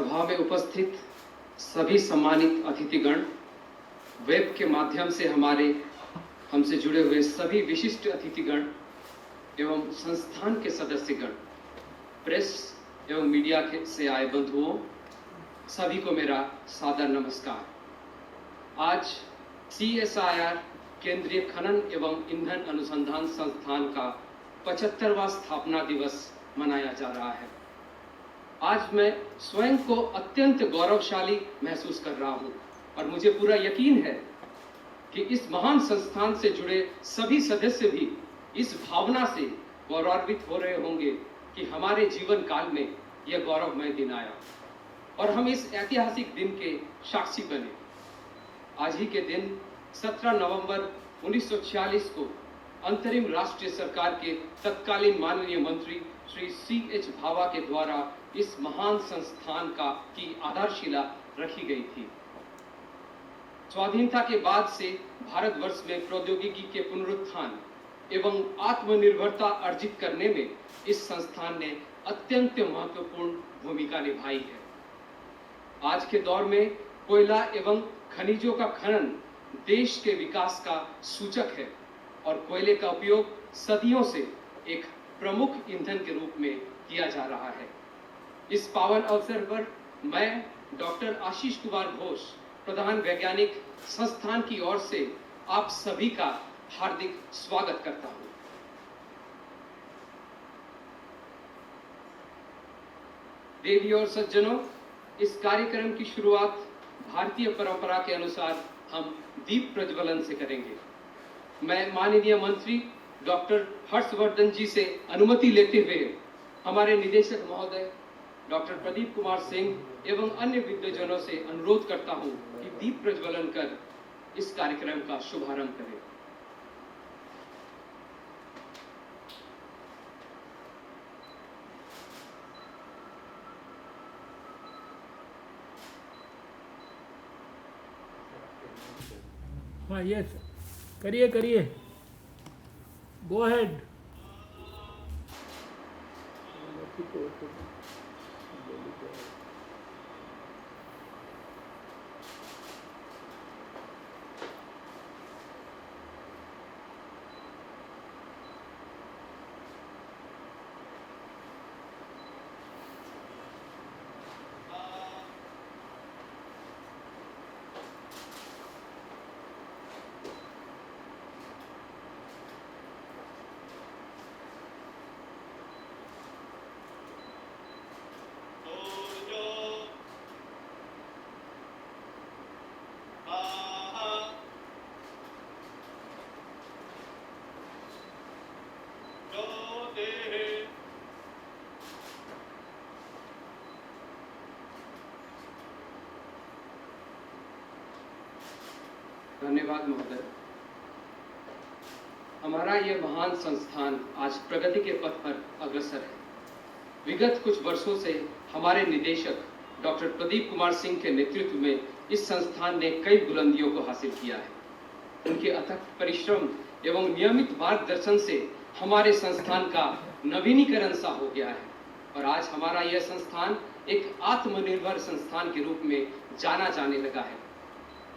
सभा में उपस्थित सभी सम्मानित अतिथिगण, वेब के माध्यम से हमसे जुड़े हुए सभी विशिष्ट अतिथिगण एवं संस्थान के सदस्यगण, प्रेस एवं मीडिया से आए बंधुओं, सभी को मेरा सादर नमस्कार। आज CSIR केंद्रीय खनन एवं ईंधन अनुसंधान संस्थान का 75वां स्थापना दिवस मनाया जा रहा है। आज मैं स्वयं को अत्यंत गौरवशाली महसूस कर रहा हूं और मुझे पूरा यकीन है कि इस महान संस्थान से जुड़े सभी सदस्य भी इस भावना से गौरवान्वित हो रहे होंगे कि हमारे जीवन काल में यह गौरवमय दिन आया और हम इस ऐतिहासिक दिन के साक्षी बने। आज ही के दिन 17 नवंबर 1946 को अंतरिम राष्ट्रीय सरकार के तत्कालीन माननीय मंत्री श्री C.H. भाभा के द्वारा इस महान संस्थान की आधारशिला रखी गई थी। स्वाधीनता के बाद से भारतवर्ष में प्रौद्योगिकी के पुनरुत्थान एवं आत्मनिर्भरता अर्जित करने में इस संस्थान ने अत्यंत महत्वपूर्ण भूमिका निभाई है। आज के दौर में कोयला एवं खनिजों का खनन देश के विकास का सूचक है और कोयले का उपयोग सदियों से एक प्रमुख ईंधन के रूप में किया जा रहा है। इस पावन अवसर पर मैं डॉक्टर आशीष कुमार घोष, प्रधान वैज्ञानिक, संस्थान की ओर से आप सभी का हार्दिक स्वागत करता हूं। देवी और सज्जनों, इस कार्यक्रम की शुरुआत भारतीय परंपरा के अनुसार हम दीप प्रज्वलन से करेंगे। मैं माननीय मंत्री डॉक्टर हर्षवर्धन जी से अनुमति लेते हुए हमारे निदेशक महोदय डॉक्टर प्रदीप कुमार सिंह एवं अन्य विद्वजनों से अनुरोध करता हूं कि दीप प्रज्वलन कर इस कार्यक्रम का शुभारंभ करें। हाँ, यस, करिए, गो अहेड। धन्यवाद महोदय। हमारा यह महान संस्थान आज प्रगति के पथ पर अग्रसर है। विगत कुछ वर्षों से हमारे निदेशक डॉक्टर प्रदीप कुमार सिंह के नेतृत्व में इस संस्थान ने कई बुलंदियों को हासिल किया है। उनके अथक परिश्रम एवं नियमित मार्गदर्शन से हमारे संस्थान का नवीनीकरण सा हो गया है और आज हमारा यह संस्थान एक आत्मनिर्भर संस्थान के रूप में जाना जाने लगा है।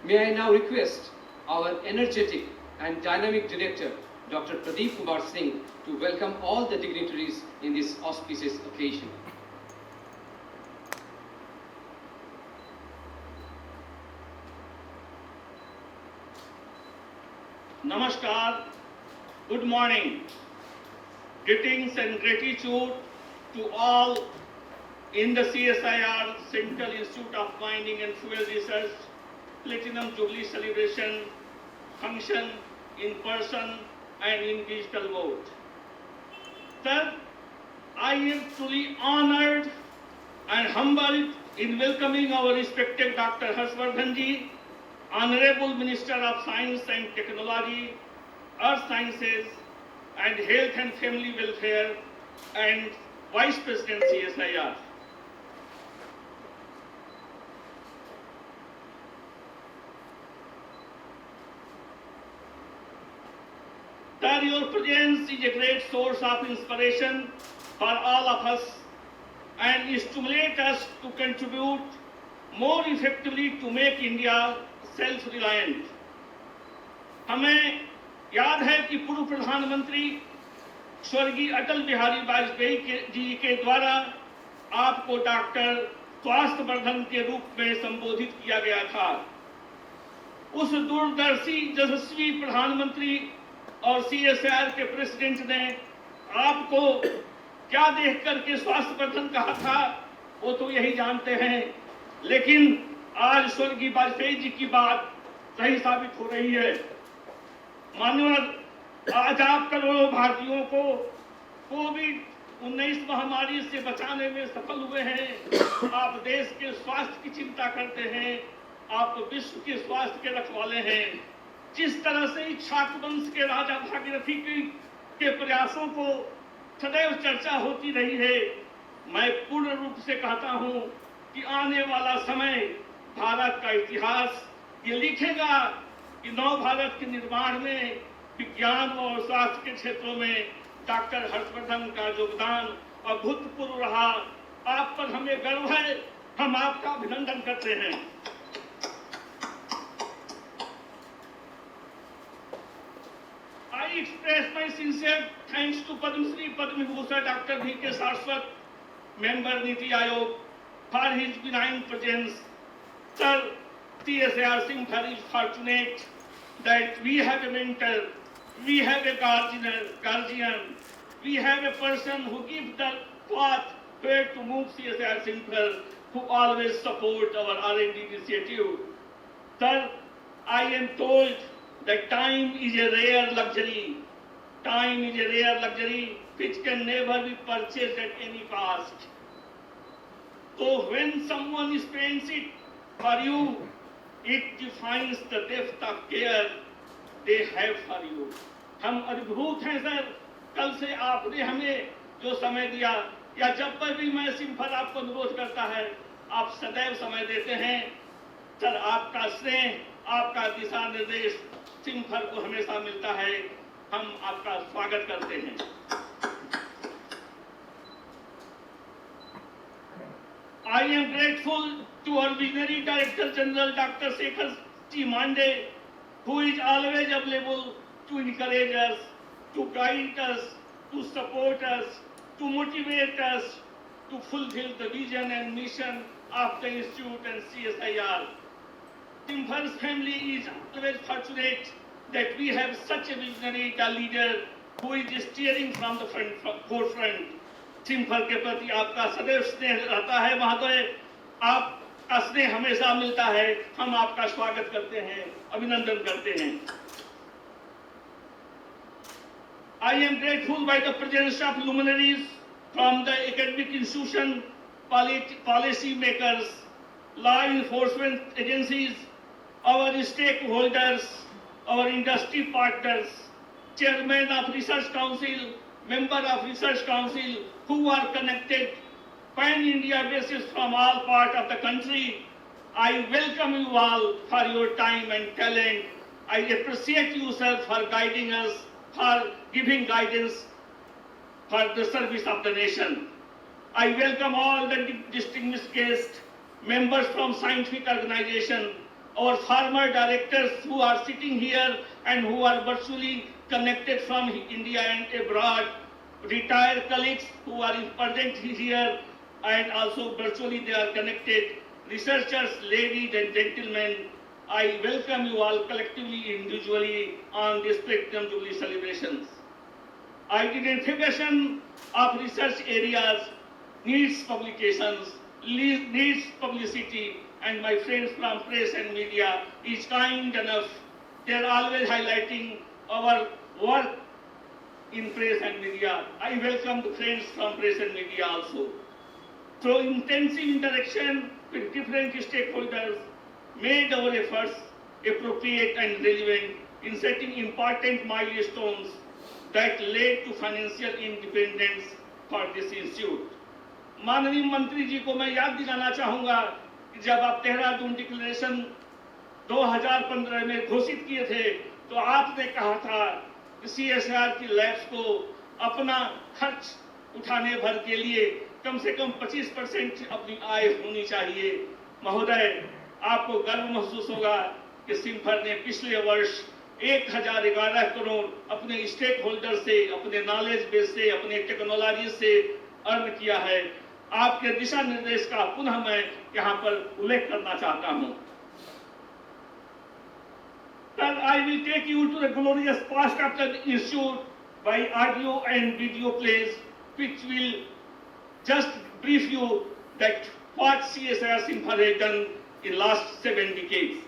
May I now request our energetic and dynamic director, Dr. Pradeep Kumar Singh, to welcome all the dignitaries in this auspicious occasion. Namaskar, good morning. Greetings and gratitude to all in the CSIR Central Institute of Mining and Fuel Research Platinum Jubilee Celebration function in person and in digital mode. Sir, I am truly honored and humbled in welcoming our respected Dr. Harshvardhan ji, Honorable Minister of Science and Technology, Earth Sciences and Health and Family Welfare and Vice President CSIR. Your presence is a great source of inspiration for all of us and stimulate us to contribute more effectively to make India self-reliant. हमें याद है कि पूर्व प्रधानमंत्री स्वर्गीय अटल बिहारी वाजपेयी जी के द्वारा आपको डॉक्टर स्वास्थ्य वर्धन के रूप में संबोधित किया गया था। उस दूरदर्शी यशस्वी प्रधानमंत्री और CSIR के प्रेसिडेंट ने आपको क्या देख करके स्वास्थ्य वर्धन कहा था वो तो यही जानते हैं, लेकिन आज स्वर्गीय वाजपेयी जी की बात सही साबित हो रही है। मान्यवर, आज आप करोड़ों भारतीयों को कोविड-19 महामारी से बचाने में सफल हुए हैं। आप देश के स्वास्थ्य की चिंता करते हैं, आप विश्व के स्वास्थ्य के रखवाले हैं। जिस तरह से इक्ष्वाकु वंश के राजा भागीरथी के प्रयासों को सदैव चर्चा होती रही है, मैं पूर्ण रूप से कहता हूं कि आने वाला समय भारत का इतिहास ये लिखेगा कि नव भारत के निर्माण में विज्ञान और स्वास्थ्य के क्षेत्रों में डॉक्टर हर्षवर्धन का योगदान अभूतपूर्व रहा। आप पर हमें गर्व है, हम आपका अभिनंदन करते हैं। I express my sincere thanks to Padma Shri Padma Vibhushan Dr. V.K. Saraswat, member Niti Aayog, for his benign presence. Sir, CSIR Simphar is fortunate that we have a mentor, we have a guardian, we have a person who gives the path where to move CSIR Simphar, who always support our R&D initiative. Sir, I am told that time is a rare luxury. Time is a rare luxury which can never be purchased at any cost. So when someone spends it for you, it defines the depth of care they have for you. हम अद्भुत हैं sir, कल से आपने हमें जो समय दिया, या जब पर भी मैं सिम्फर आपको अनुरोध करता है, आप सदैव समय देते हैं। सर, आपका स्नेह, आपका दिशा निर्देश सिम्फर को हमेशा मिलता है। हम आपका स्वागत करते हैं। I am grateful to our visionary Director General Dr. Shekhar T. Mande, who is always available to encourage us, to guide us, to support us, to motivate us to fulfill the vision and mission of the Institute and CSIR. Simphar's family is always fortunate that we have such a visionary leader who is steering from the forefront. CIMFR के प्रति आपका सदैव स्नेह रहता है महोदय, आपका स्नेह हमेशा मिलता है। हम आपका स्वागत करते हैं, अभिनंदन करते हैं। I am grateful by the presence of luminaries from the academic institution, policy makers, law enforcement agencies, our stakeholders, our industry partners, chairman of research council, member of research council, who are connected pan-India basis from all parts of the country. I welcome you all for your time and talent. I appreciate you, sir, for guiding us, for giving guidance for the service of the nation. I welcome all the distinguished guests, members from scientific organization, our former directors who are sitting here and who are virtually connected from India and abroad, retired colleagues who are present here and also virtually they are connected, researchers, ladies and gentlemen, I welcome you all collectively, individually on this Platinum Jubilee celebrations. Identification of research areas needs publications, needs publicity, and my friends from press and media is kind enough. They are always highlighting our work in press and media. I welcome the friends from press and media also. Through intensive interaction with different stakeholders, made our efforts appropriate and relevant in setting important milestones that led to financial independence for this institute. माननीय मंत्री जी को मैं याद दिलाना चाहूंगा कि जब आप देहरादून डिक्लेरेशन 2015 में घोषित किए थे, तो आपने कहा था कि CSIR की लैब्स को अपना खर्च उठाने भर के लिए कम से कम 25% अपनी आय होनी चाहिए। महोदय, आपको गर्व महसूस होगा कि सिम्फर ने पिछले वर्ष 1011 करोड़ अपने स्टेक होल्डर से, अपने नॉलेज बेस से, अपने टेक्नोलॉजी से अर्न किया है। आपके दिशा निर्देश का पुनः मैं यहाँ पर उल्लेख करना चाहता हूँ। Then I will take you to the glorious past of the institute by audio and video plays, which will just brief you that what CSIR Simphar has done in last 7 decades.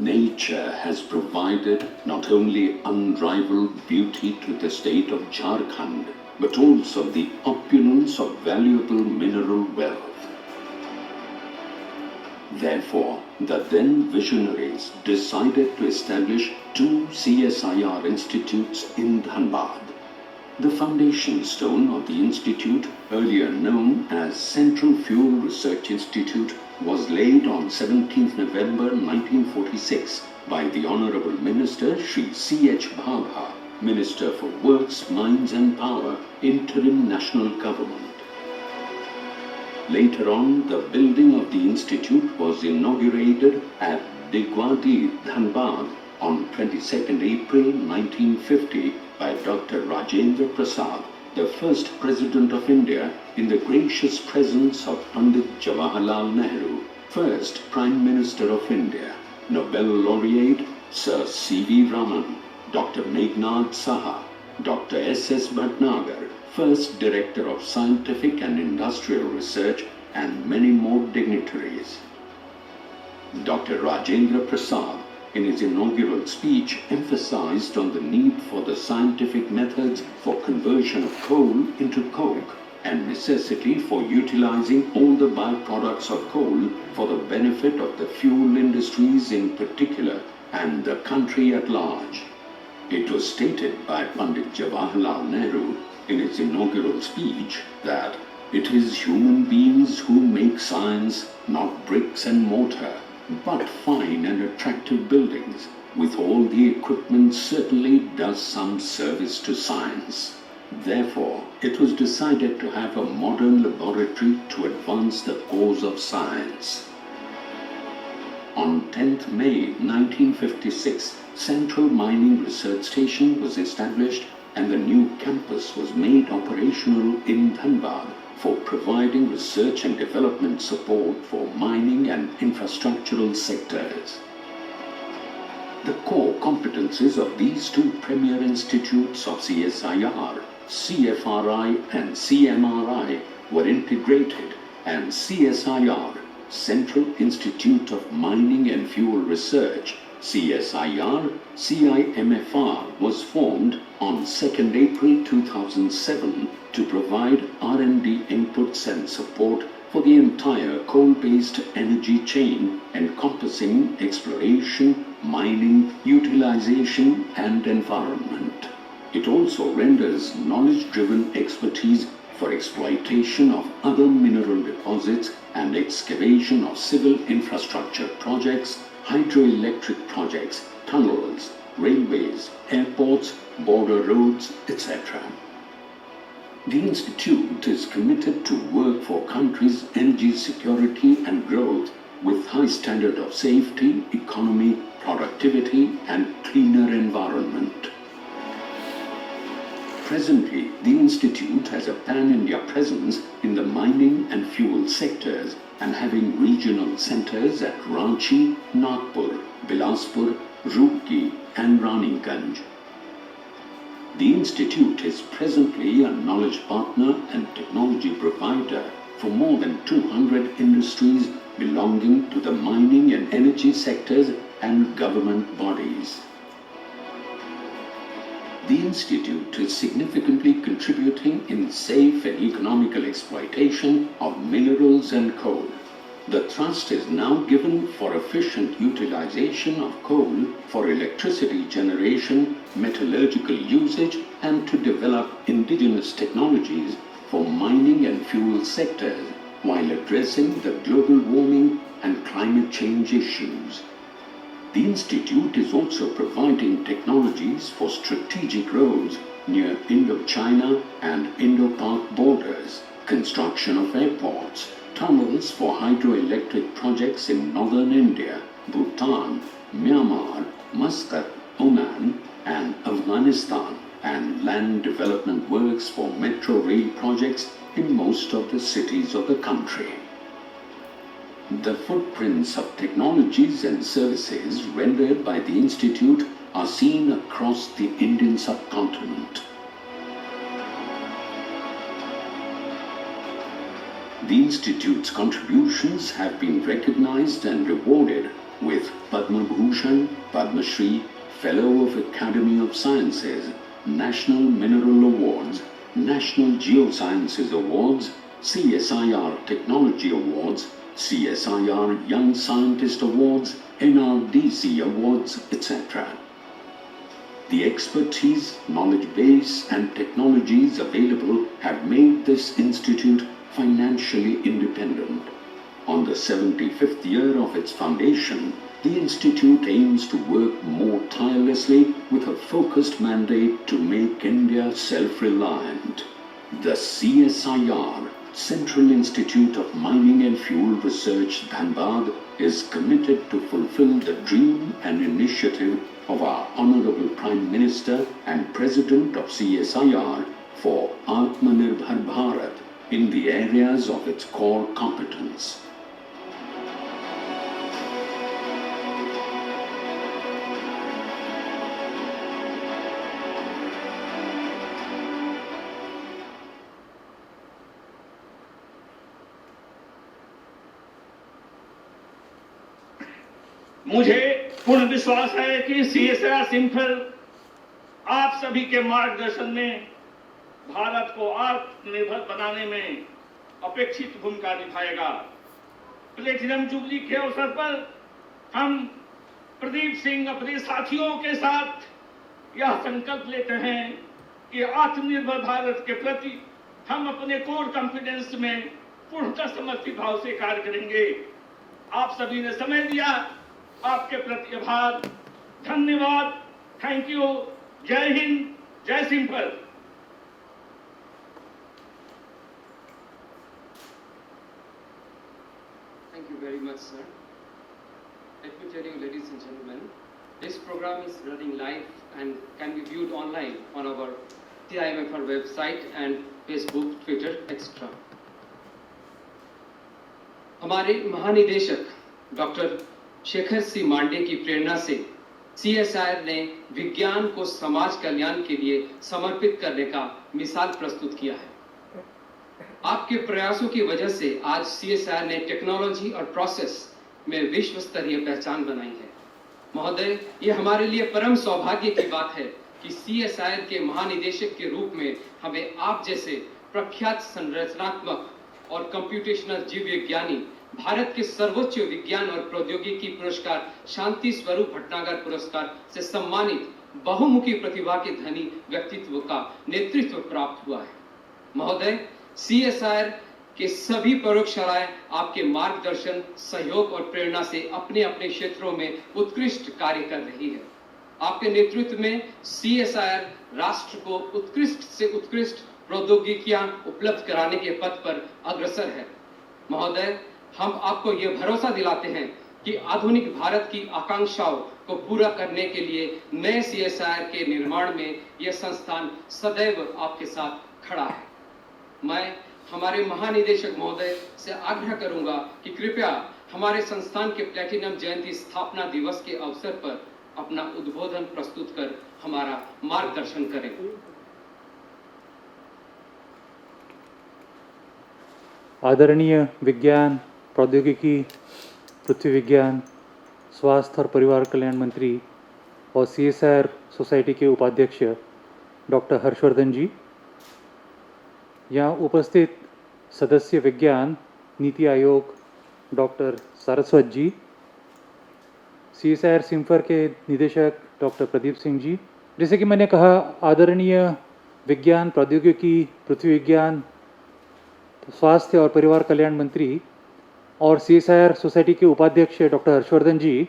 Nature has provided not only unrivaled beauty to the state of Jharkhand, but also the opulence of valuable mineral wealth. Therefore, the then visionaries decided to establish 2 CSIR institutes in Dhanbad. The foundation stone of the institute, earlier known as Central Fuel Research Institute, was laid on 17th November 1946 by the Honorable Minister Shri C.H. Bhabha, Minister for Works, Mines and Power, Interim National Government. Later on, the building of the institute was inaugurated at Digwadi, Dhanbad on 22nd April 1950 by Dr. Rajendra Prasad, the first President of India, in the gracious presence of Pandit Jawaharlal Nehru, first Prime Minister of India, Nobel Laureate Sir C.V. Raman, Dr. Meghnad Saha, Dr. S.S. Bhatnagar, first Director of Scientific and Industrial Research, and many more dignitaries. Dr. Rajendra Prasad, in his inaugural speech, emphasized on the need for the scientific methods for conversion of coal into coke and necessity for utilizing all the byproducts of coal for the benefit of the fuel industries in particular and the country at large. It was stated by Pandit Jawaharlal Nehru in his inaugural speech that it is human beings who make science, not bricks and mortar, but fine and attractive buildings, with all the equipment certainly does some service to science. Therefore, it was decided to have a modern laboratory to advance the cause of science. On 10th May 1956, Central Mining Research Station was established and the new campus was made operational in Dhanbad for providing research and development support for mining and infrastructural sectors. The core competencies of these 2 premier institutes of CSIR, CFRI and CMRI, were integrated, and CSIR, Central Institute of Mining and Fuel Research, CSIR CIMFR, was formed on 2nd April 2007 to provide R&D inputs and support for the entire coal-based energy chain encompassing exploration, mining, utilization and environment. It also renders knowledge-driven expertise for exploitation of other mineral deposits and excavation of civil infrastructure projects, hydroelectric projects, tunnels, railways, airports, border roads, etc. The Institute is committed to work for country's energy security and growth with high standard of safety, economy, productivity and cleaner environment. Presently, the Institute has a pan-India presence in the mining and fuel sectors and having regional centers at Ranchi, Nagpur, Bilaspur, Roorkee and Raniganj. The Institute is presently a knowledge partner and technology provider for more than 200 industries belonging to the mining and energy sectors and government bodies. The Institute is significantly contributing in safe and economical exploitation of minerals and coal. The thrust is now given for efficient utilization of coal for electricity generation, metallurgical usage, and to develop indigenous technologies for mining and fuel sectors while addressing the global warming and climate change issues. The Institute is also providing technologies for strategic roads near Indo-China and Indo-Pak borders, construction of airports, tunnels for hydroelectric projects in northern India, Bhutan, Myanmar, Muscat, Oman, and Afghanistan, and land development works for metro rail projects in most of the cities of the country. The footprints of technologies and services rendered by the Institute are seen across the Indian subcontinent. The Institute's contributions have been recognized and rewarded with Padma Bhushan, Padma Shri, Fellow of Academy of Sciences, National Mineral Awards, National Geosciences Awards, CSIR Technology Awards, CSIR Young Scientist Awards, NRDC Awards, etc. The expertise, knowledge base, and technologies available have made this institute financially independent. On the 75th year of its foundation, the Institute aims to work more tirelessly with a focused mandate to make India self-reliant. The CSIR, Central Institute of Mining and Fuel Research, Dhanbad, is committed to fulfill the dream and initiative of our Honorable Prime Minister and President of CSIR for Atmanirbhar Bharat in the areas of its core competence. मुझे पूर्ण विश्वास है कि CSIR simple आप सभी के मार्गदर्शन में भारत को आत्मनिर्भर बनाने में अपेक्षित भूमिका निभाएगा। प्लेटिनम जुबली के अवसर पर हम प्रदीप सिंह अपने साथियों के साथ यह संकल्प लेते हैं कि आत्मनिर्भर भारत के प्रति हम अपने कोर कॉन्फिडेंस में पूर्णतः समर्पित भाव से कार्य करेंगे। आप सभी ने समय दिया, आपके प्रति आभार, धन्यवाद, थैंक यू, जय हिंद, जय simple. Thank you very much, sir. Let me tell you, ladies and gentlemen, this program is running live and can be viewed online on our CIMFR website and Facebook, Twitter, etc. हमारे महानिदेशक doctor Shekhar सी मांडे की प्रेरणा से CSIR ने विज्ञान को समाज कल्याण के लिए समर्पित करने का मिसाल प्रस्तुत किया है। आपके प्रयासों की वजह से आज CSIR ने टेक्नोलॉजी और प्रोसेस में विश्व स्तरीय पहचान बनाई है। महोदय, ये हमारे लिए परम सौभाग्य की बात है कि CSIR के महानिदेशक के रूप में हमें आप जैसे प्रख्यात संरचनात्मक और कंप्यूटेशनल जीव विज्ञानी, भारत के सर्वोच्च विज्ञान और प्रौद्योगिकी पुरस्कार शांति स्वरूप भटनागर पुरस्कार से सम्मानित बहुमुखी प्रतिभा के धनी व्यक्तित्व का नेतृत्व प्राप्त हुआ है। महोदय, CSIR के सभी प्रयोगशालाएं आपके मार्गदर्शन, सहयोग और प्रेरणा से अपने अपने क्षेत्रों में उत्कृष्ट कार्य कर रही है। आपके नेतृत्व में CSIR राष्ट्र को उत्कृष्ट से उत्कृष्ट प्रौद्योगिकियां उपलब्ध कराने के पथ पर अग्रसर है। महोदय, हम आपको यह भरोसा दिलाते हैं कि आधुनिक भारत की आकांक्षाओं को पूरा करने के लिए नए CSIR के निर्माण में यह संस्थान सदैव आपके साथ खड़ा है। मैं हमारे महानिदेशक महोदय से आग्रह करूंगा कि कृपया हमारे संस्थान के प्लेटिनम जयंती स्थापना दिवस के अवसर पर अपना उद्बोधन प्रस्तुत कर हमारा मार्गदर्शन करें। आदरणीय विज्ञान, प्रौद्योगिकी, पृथ्वी विज्ञान, स्वास्थ्य और परिवार कल्याण मंत्री और CSIR सोसाइटी के उपाध्यक्ष डॉक्टर हर्षवर्धन जी, यहाँ उपस्थित सदस्य विज्ञान, नीति आयोग, डॉक्टर सारस्वत जी, CSIR सिम्फर के निदेशक डॉक्टर प्रदीप सिंह जी, जैसे कि मैंने कहा आदरणीय विज्ञान प्रौद्योगिकी पृथ्वी विज्ञान स्वास्थ्य और परिवार कल्याण मंत्री और CSIR सोसाइटी के उपाध्यक्ष डॉक्टर हर्षवर्धन जी,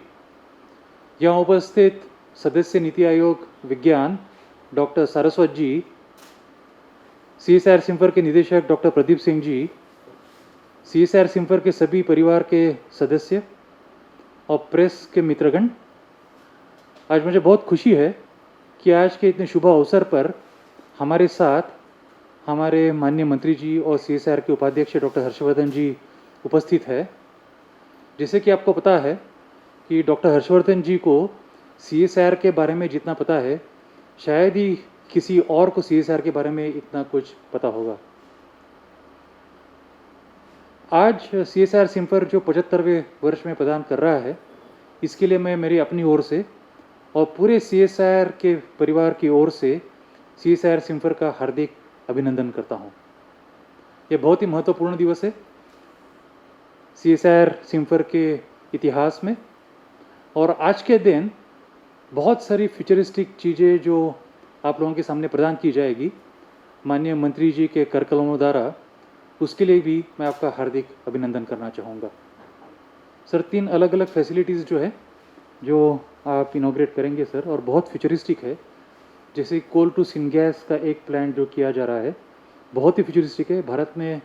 यहाँ उपस्थित सदस्य नीति आयोग विज्ञान डॉक्टर सारस्वत जी, CSIR सिम्फर के निदेशक doctor Pradeep Singh ji, CSIR CIMFR के सभी परिवार के सदस्य और प्रेस के मित्रगण, आज मुझे बहुत खुशी है कि आज के इतने शुभ अवसर पर हमारे साथ हमारे माननीय मंत्री जी और CSIR के उपाध्यक्ष डॉक्टर हर्षवर्धन जी उपस्थित है। जैसे कि आपको पता है कि डॉक्टर हर्षवर्धन जी को CSIR के बारे में जितना पता है शायद ही किसी और को CSIR के बारे में इतना कुछ पता होगा। आज CSIR सिम्फर जो 75वें वर्ष में प्रदान कर रहा है, इसके लिए मैं मेरी अपनी ओर से और पूरे CSIR के परिवार की ओर से CSIR सिम्फर का हार्दिक अभिनंदन करता हूँ। ये बहुत ही महत्वपूर्ण दिवस है CSIR सिम्फर के इतिहास में, और आज के दिन बहुत सारी फ्यूचरिस्टिक चीज़ें जो आप लोगों के सामने प्रदान की जाएगी माननीय मंत्री जी के कर कलमों द्वारा, उसके लिए भी मैं आपका हार्दिक अभिनंदन करना चाहूँगा। सर, 3 अलग अलग फैसिलिटीज़ जो है जो आप इनॉग्रेट करेंगे सर, और बहुत फ्यूचरिस्टिक है। जैसे कोल टू सिनगैस का एक प्लांट जो किया जा रहा है, बहुत ही फ्यूचरिस्टिक है। भारत में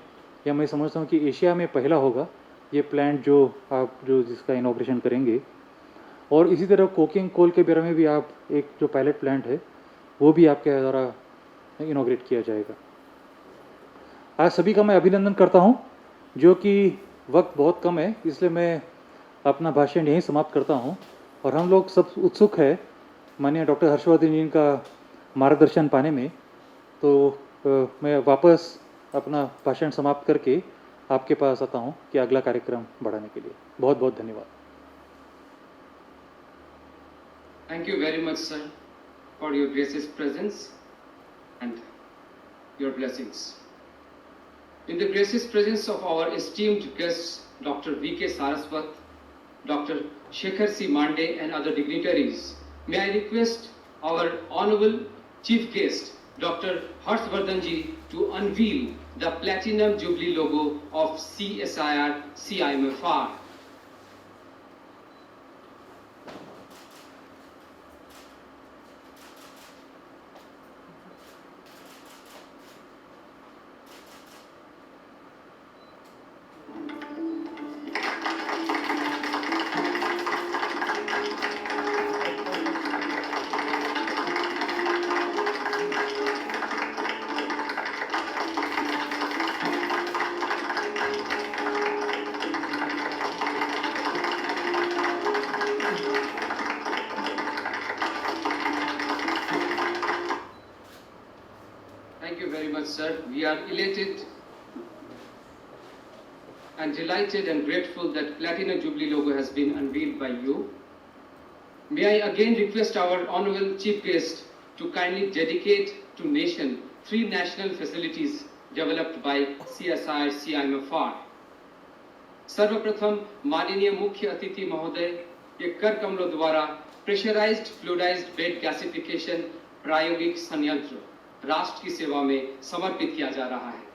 या मैं समझता हूँ कि एशिया में पहला होगा ये प्लांट जो आप जिसका इनॉग्रेशन करेंगे। और इसी तरह कोकिंग कोल के बारे में भी आप एक जो पायलट प्लांट है वो भी आपके द्वारा इनॉग्रेट किया जाएगा। आज सभी का मैं अभिनंदन करता हूं, जो कि वक्त बहुत कम है, इसलिए मैं अपना भाषण यहीं समाप्त करता हूं। और हम लोग सब उत्सुक है माननीय डॉक्टर हर्षवर्धन जी का मार्गदर्शन पाने में। तो मैं वापस अपना भाषण समाप्त करके आपके पास आता हूं कि अगला कार्यक्रम बढ़ाने के लिए। बहुत बहुत धन्यवाद। Thank you very much, sir, for your gracious presence and your blessings. In the gracious presence of our esteemed guests, Dr. V.K. Saraswat, Dr. Shekhar C. Mande, and other dignitaries, may I request our honorable chief guest, Dr. Harshvardhan ji, to unveil the Platinum Jubilee logo of CSIR CIMFR. Thank you very much, sir. We are elated and delighted and grateful that Platinum Jubilee logo has been unveiled by you. May I again request our honorable chief guest to kindly dedicate to nation 3 national facilities developed by CSIR CIMFR. सर्वप्रथम माननीय मुख्य अतिथि महोदय के कर कमलों द्वारा pressurised fluidised bed gasification प्रायोगिक संयंत्र राष्ट्र की सेवा में समर्पित किया जा रहा है।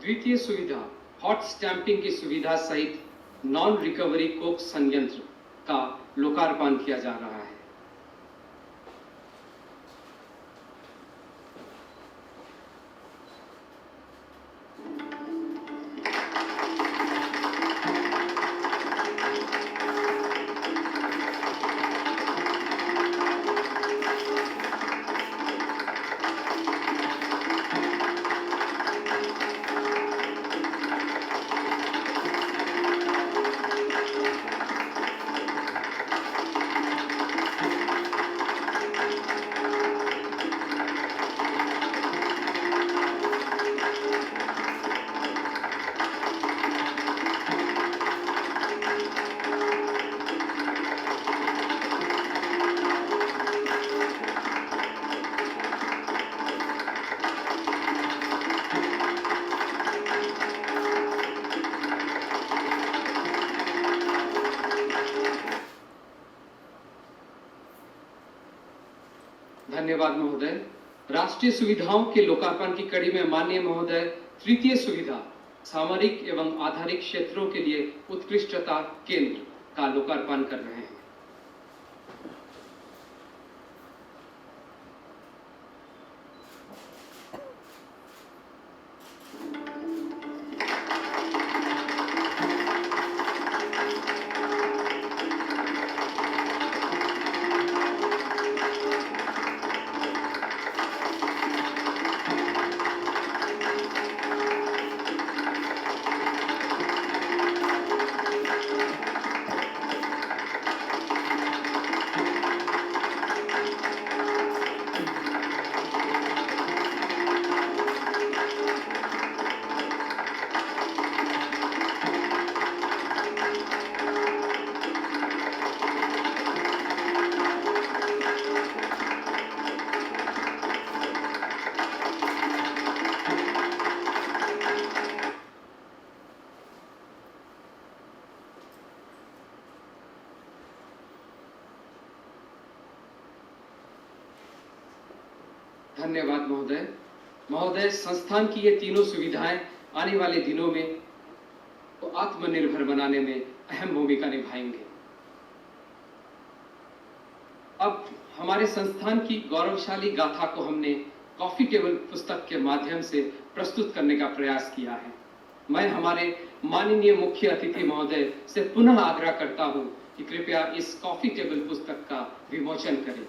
द्वितीय सुविधा हॉट स्टैंपिंग की सुविधा सहित नॉन रिकवरी कोक संयंत्र का लोकार्पण किया जा रहा है। धन्यवाद महोदय। राष्ट्रीय सुविधाओं के लोकार्पण की कड़ी में माननीय महोदय तृतीय सुविधा सामरिक एवं आधारिक क्षेत्रों के लिए उत्कृष्टता केंद्र का लोकार्पण कर रहे हैं। धन्यवाद महोदय। महोदय, संस्थान की ये तीनों सुविधाएं आने वाले दिनों में तो आत्मनिर्भर बनाने में अहम भूमिका निभाएंगे। अब हमारे संस्थान की गौरवशाली गाथा को हमने कॉफी टेबल पुस्तक के माध्यम से प्रस्तुत करने का प्रयास किया है। मैं हमारे माननीय मुख्य अतिथि महोदय से पुनः आग्रह करता हूं कि कृपया इस कॉफी टेबल पुस्तक का विमोचन करें।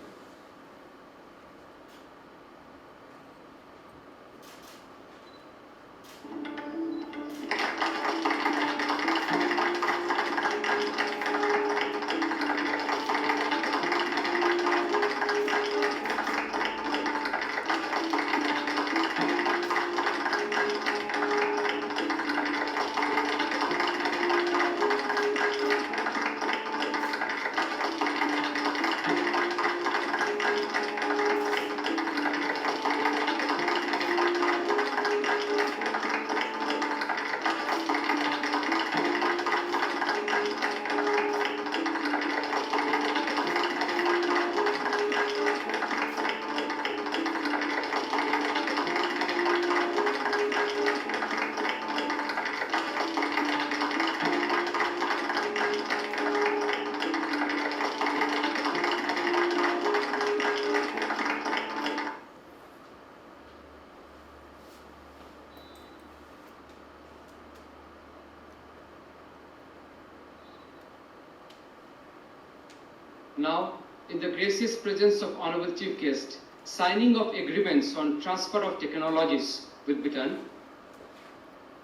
Now, in the gracious presence of Honorable Chief Guest, signing of agreements on transfer of technologies will be done.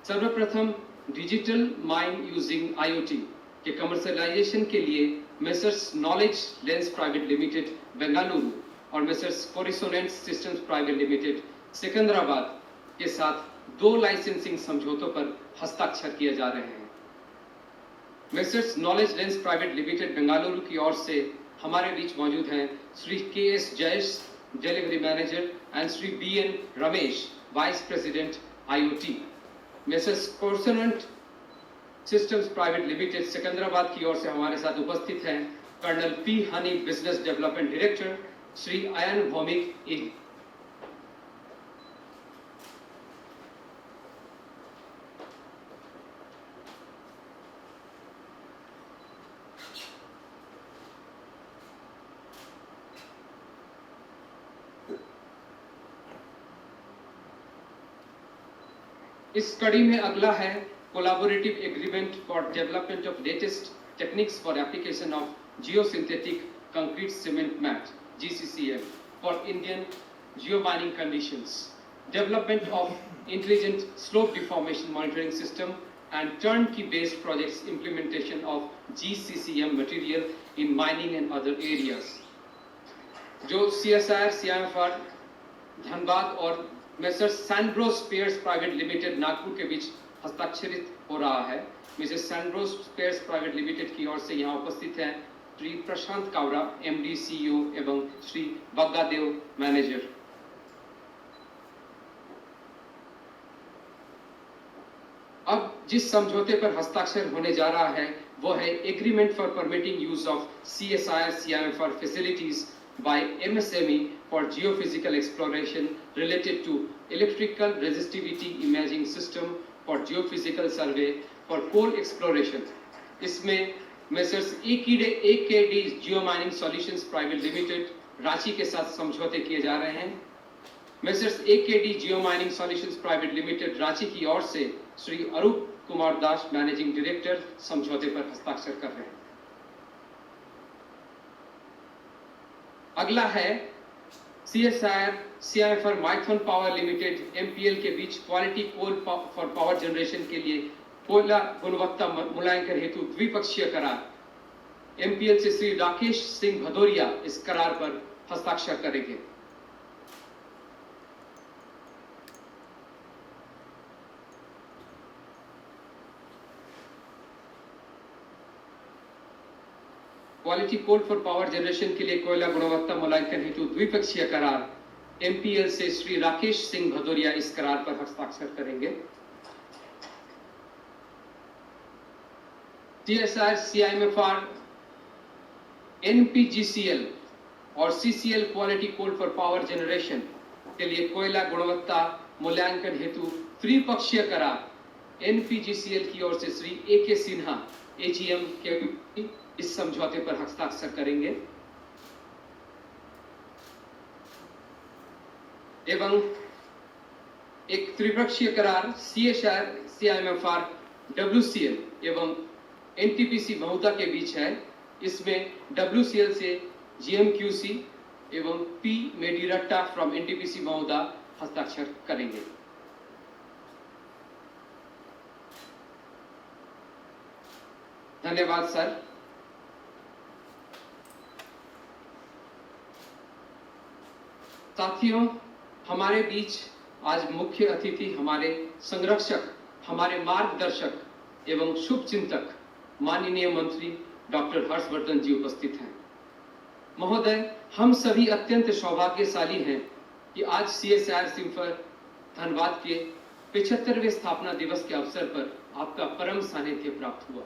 सर्वप्रथम डिजिटल माइन यूजिंग IoT के कमर्शियलाइजेशन के लिए messrs knowledge lens private limited Bengaluru और messrs coresonant systems private limited Secunderabad के साथ 2 licensing समझौतों पर हस्ताक्षर किए जा रहे हैं। Messrs knowledge lens private limited Bengaluru की ओर से हमारे बीच मौजूद हैं Shri KS Jayesh, delivery manager, and Shri BN Ramesh, vice president IoT। Messrs coresonant systems private limited Secunderabad की ओर से हमारे साथ उपस्थित हैं colonel P Honey, business development director, Shri Ayan Bhowmik, इस कड़ी में अगला है collaborative agreement for development of latest techniques for application of geosynthetic concrete cement mat GCCM for Indian Jio mining conditions, development of intelligent slope deformation monitoring system and turnkey based projects implementation of GCCM material in mining and other areas. जो CSIR, CIMFR, Dhanbad और messrs Sandros spares private limited Nagpur के बीच हस्ताक्षरित हो रहा है। Mrs Sandros spares private limited की ओर से यहाँ उपस्थित हैं श्री प्रशांत कावरा MD CEO एवं श्री बग्गादेव मैनेजर। अब जिस समझौते पर हस्ताक्षर होने जा रहा है वो है agreement for permitting use of CSIR CIMFR facilities by MSME for geophysical exploration related to electrical resistivity imaging system for geophysical survey for coal exploration. इसमें messrs AKD geo mining solutions private limited Ranchi के साथ समझौते किए जा रहे हैं। Messrs AKD geo mining solutions private limited Ranchi की ओर से श्री अरूप कुमार दास मैनेजिंग डायरेक्टर समझौते पर हस्ताक्षर कर रहे हैं। अगला है CSIR CIMFR Maithon power limited MPL के बीच quality coal for power generation के लिए कोयला गुणवत्ता मूल्यांकन हेतु द्विपक्षीय करार। MPL से श्री राकेश सिंह भदौरिया इस करार पर हस्ताक्षर करेंगे। Quality coal for power generation के लिए कोयला गुणवत्ता मूल्यांकन हेतु द्विपक्षीय करार। MPL से श्री राकेश सिंह भदौरिया इस करार पर हस्ताक्षर करेंगे। CSIR CIMFR NPGCL और CCL quality coal for power generation के लिए कोयला गुणवत्ता मूल्यांकन हेतु त्रिपक्षीय करार। NPGCL की ओर से श्री AK सिन्हा AGM के इस समझौते पर हस्ताक्षर करेंगे एवं एक त्रिपक्षीय करार CSIR CIMFR WCL एवं NTPC महुदा के बीच है। इसमें WCL से GMQC एवं P मेडिरट्टा फ्रॉम NTPC महुदा हस्ताक्षर करेंगे। धन्यवाद सर। साथियों, हमारे बीच आज मुख्य अतिथि हमारे संरक्षक, हमारे मार्गदर्शक एवं शुभ चिंतक माननीय मंत्री डॉक्टर हर्षवर्धन जी उपस्थित हैं। महोदय, हम सभी अत्यंत सौभाग्यशाली हैं कि आज CSIR सिम्फर धनबाद के 75वें स्थापना दिवस के अवसर पर आपका परम सानिध्य प्राप्त हुआ।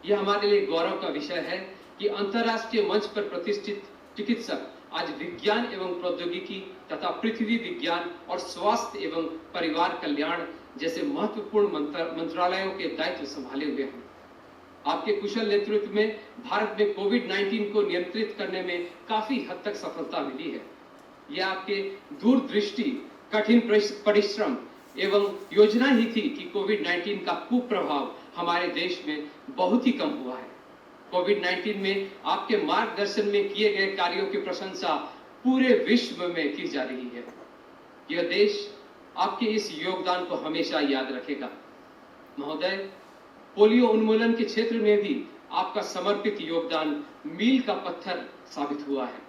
यह हमारे लिए गौरव का विषय है कि अंतर्राष्ट्रीय मंच पर प्रतिष्ठित चिकित्सक आज विज्ञान एवं प्रौद्योगिकी तथा पृथ्वी विज्ञान और स्वास्थ्य एवं परिवार कल्याण जैसे महत्वपूर्ण मंत्रालयों के दायित्व संभाले हुए हैं। आपके कुशल नेतृत्व में भारत में कोविड-19 को नियंत्रित करने में काफी हद तक सफलता मिली है। यह आपके दूरदृष्टि, कठिन परिश्रम एवं योजना ही थी कि कोविड-19 का कुप्रभाव हमारे देश में बहुत ही कम हुआ है। कोविड-19 में आपके मार्गदर्शन में किए गए कार्यों की प्रशंसा पूरे विश्व में की जा रही है। यह देश आपके इस योगदान को हमेशा याद रखेगा। महोदय, पोलियो उन्मूलन के क्षेत्र में भी आपका समर्पित योगदान मील का पत्थर साबित हुआ है।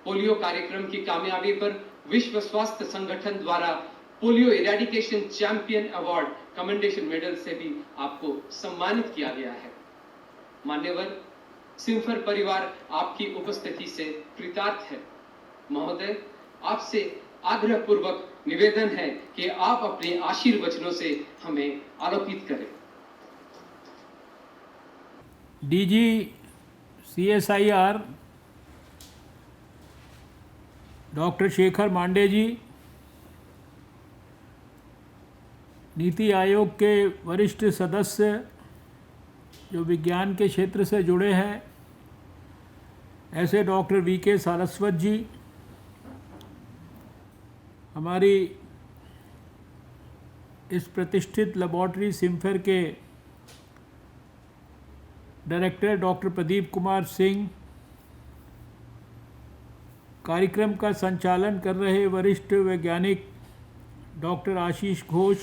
पोलियो कार्यक्रम की कामयाबी पर विश्व स्वास्थ्य संगठन द्वारा polio eradication champion award commendation medal से भी आपको सम्मानित किया गया है। मान्यवर, सिम्फर परिवार आपकी उपस्थिति से कृतार्थ है। महोदय, आपसे आग्रह पूर्वक निवेदन है कि आप अपने आशीर्वचनों से हमें आलोकित करें। DG CSIR doctor Shekhar Mande ji, Niti Aayog के वरिष्ठ सदस्य जो विज्ञान के क्षेत्र से जुड़े हैं, ऐसे डॉक्टर VK सारस्वत जी, हमारी इस प्रतिष्ठित लेबॉर्ट्री सिम्फर के डायरेक्टर डॉक्टर प्रदीप कुमार सिंह, कार्यक्रम का संचालन कर रहे वरिष्ठ वैज्ञानिक डॉक्टर आशीष घोष,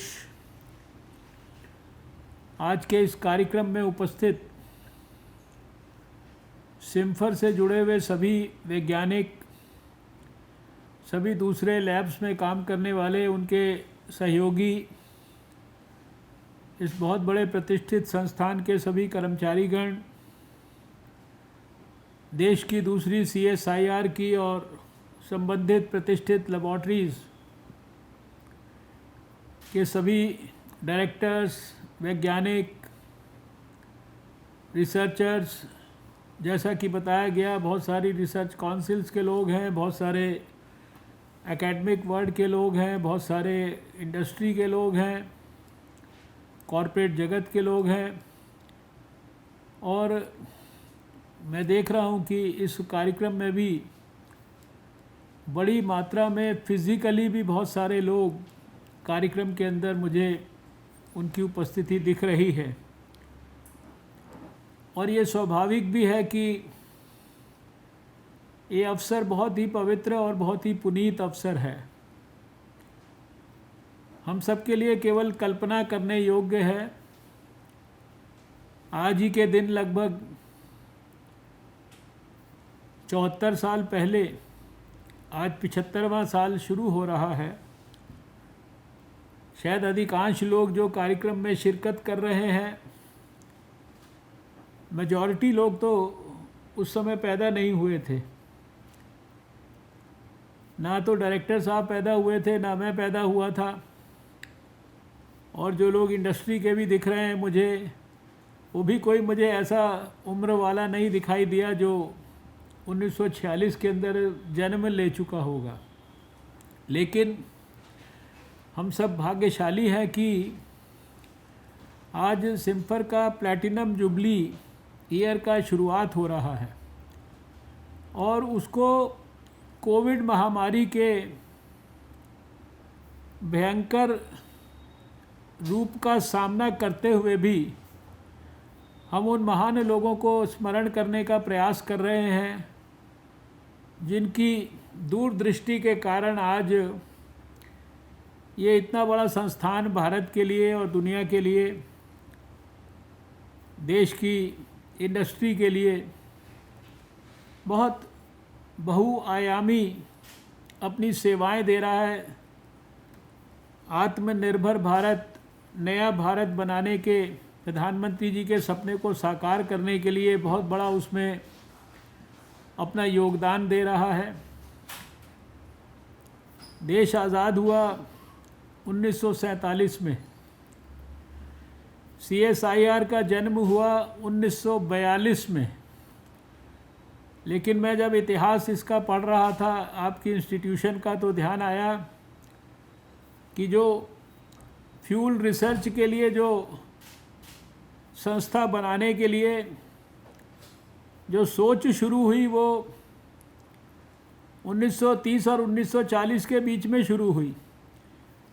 आज के इस कार्यक्रम में उपस्थित सिम्फर से जुड़े हुए सभी वैज्ञानिक, सभी दूसरे लैब्स में काम करने वाले, उनके सहयोगी, इस बहुत बड़े प्रतिष्ठित संस्थान के सभी कर्मचारीगण, देश की दूसरी CSIR की और संबंधित प्रतिष्ठित लेबॉर्ट्रीज़ के सभी डायरेक्टर्स, वैज्ञानिक, रिसर्चर्स, जैसा कि बताया गया बहुत सारी रिसर्च काउंसिल्स के लोग हैं, बहुत सारे एकेडमिक वर्ल्ड के लोग हैं, बहुत सारे इंडस्ट्री के लोग हैं, कॉरपोरेट जगत के लोग हैं, और मैं देख रहा हूँ कि इस कार्यक्रम में भी बड़ी मात्रा में फिज़िकली भी बहुत सारे लोग कार्यक्रम के अंदर मुझे उनकी उपस्थिति दिख रही है। और ये स्वाभाविक भी है कि ये अवसर बहुत ही पवित्र और बहुत ही पुनीत अवसर है। हम सब के लिए केवल कल्पना करने योग्य है। आज ही के दिन लगभग 74 साल पहले, आज 75वां साल शुरू हो रहा है। शायद अधिकांश लोग जो कार्यक्रम में शिरकत कर रहे हैं, मेजॉरिटी लोग तो उस समय पैदा नहीं हुए थे। ना तो डायरेक्टर साहब पैदा हुए थे, ना मैं पैदा हुआ था। और जो लोग इंडस्ट्री के भी दिख रहे हैं मुझे, वो भी कोई मुझे ऐसा उम्र वाला नहीं दिखाई दिया जो 1946 के अंदर जन्म ले चुका होगा। लेकिन हम सब भाग्यशाली हैं कि आज सिम्फर का प्लैटिनम जुबली ईयर का शुरुआत हो रहा है, और उसको कोविड महामारी के भयंकर रूप का सामना करते हुए भी हम उन महान लोगों को स्मरण करने का प्रयास कर रहे हैं, जिनकी दूरदृष्टि के कारण आज ये इतना बड़ा संस्थान भारत के लिए और दुनिया के लिए, देश की इंडस्ट्री के लिए बहुत बहुआयामी अपनी सेवाएं दे रहा है। आत्मनिर्भर भारत, नया भारत बनाने के प्रधानमंत्री जी के सपने को साकार करने के लिए बहुत बड़ा उसमें अपना योगदान दे रहा है। देश आज़ाद हुआ 1947 में, CSIR का जन्म हुआ 1942 में। लेकिन मैं जब इतिहास इसका पढ़ रहा था आपकी इंस्टीट्यूशन का, तो ध्यान आया कि जो फ्यूल रिसर्च के लिए जो संस्था बनाने के लिए जो सोच शुरू हुई, वो 1930 और 1940 के बीच में शुरू हुई।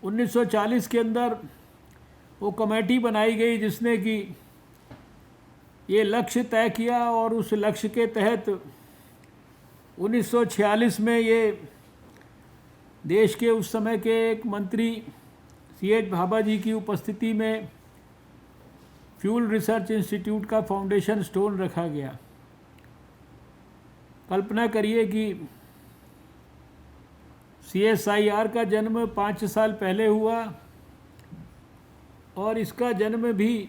1940 के अंदर वो कमेटी बनाई गई जिसने कि ये लक्ष्य तय किया, और उस लक्ष्य के तहत 1946 में ये देश के उस समय के एक मंत्री CH भाभा जी की उपस्थिति में फ्यूल रिसर्च इंस्टीट्यूट का फाउंडेशन स्टोन रखा गया। कल्पना करिए कि CSIR का जन्म 5 साल पहले हुआ, और इसका जन्म भी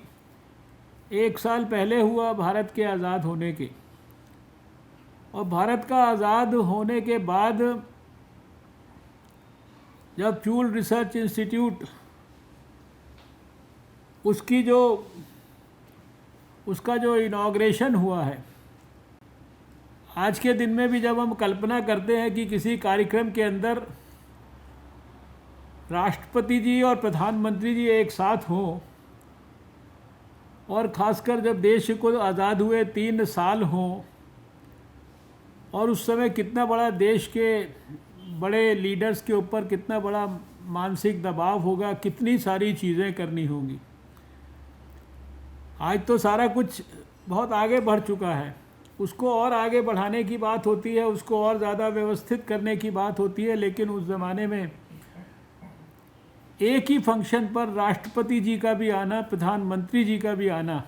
1 साल पहले हुआ भारत के आज़ाद होने के। और भारत का आज़ाद होने के बाद जब फ्यूल रिसर्च इंस्टीट्यूट उसका जो इनॉग्रेशन हुआ है, आज के दिन में भी जब हम कल्पना करते हैं कि किसी कार्यक्रम के अंदर राष्ट्रपति जी और प्रधानमंत्री जी एक साथ हों, और ख़ासकर जब देश को आज़ाद हुए 3 साल हों, और उस समय कितना बड़ा देश के बड़े लीडर्स के ऊपर कितना बड़ा मानसिक दबाव होगा, कितनी सारी चीज़ें करनी होंगी। आज तो सारा कुछ बहुत आगे बढ़ चुका है, उसको और आगे बढ़ाने की बात होती है, उसको और ज़्यादा व्यवस्थित करने की बात होती है। लेकिन उस ज़माने में एक ही फंक्शन पर राष्ट्रपति जी का भी आना, प्रधानमंत्री जी का भी आना,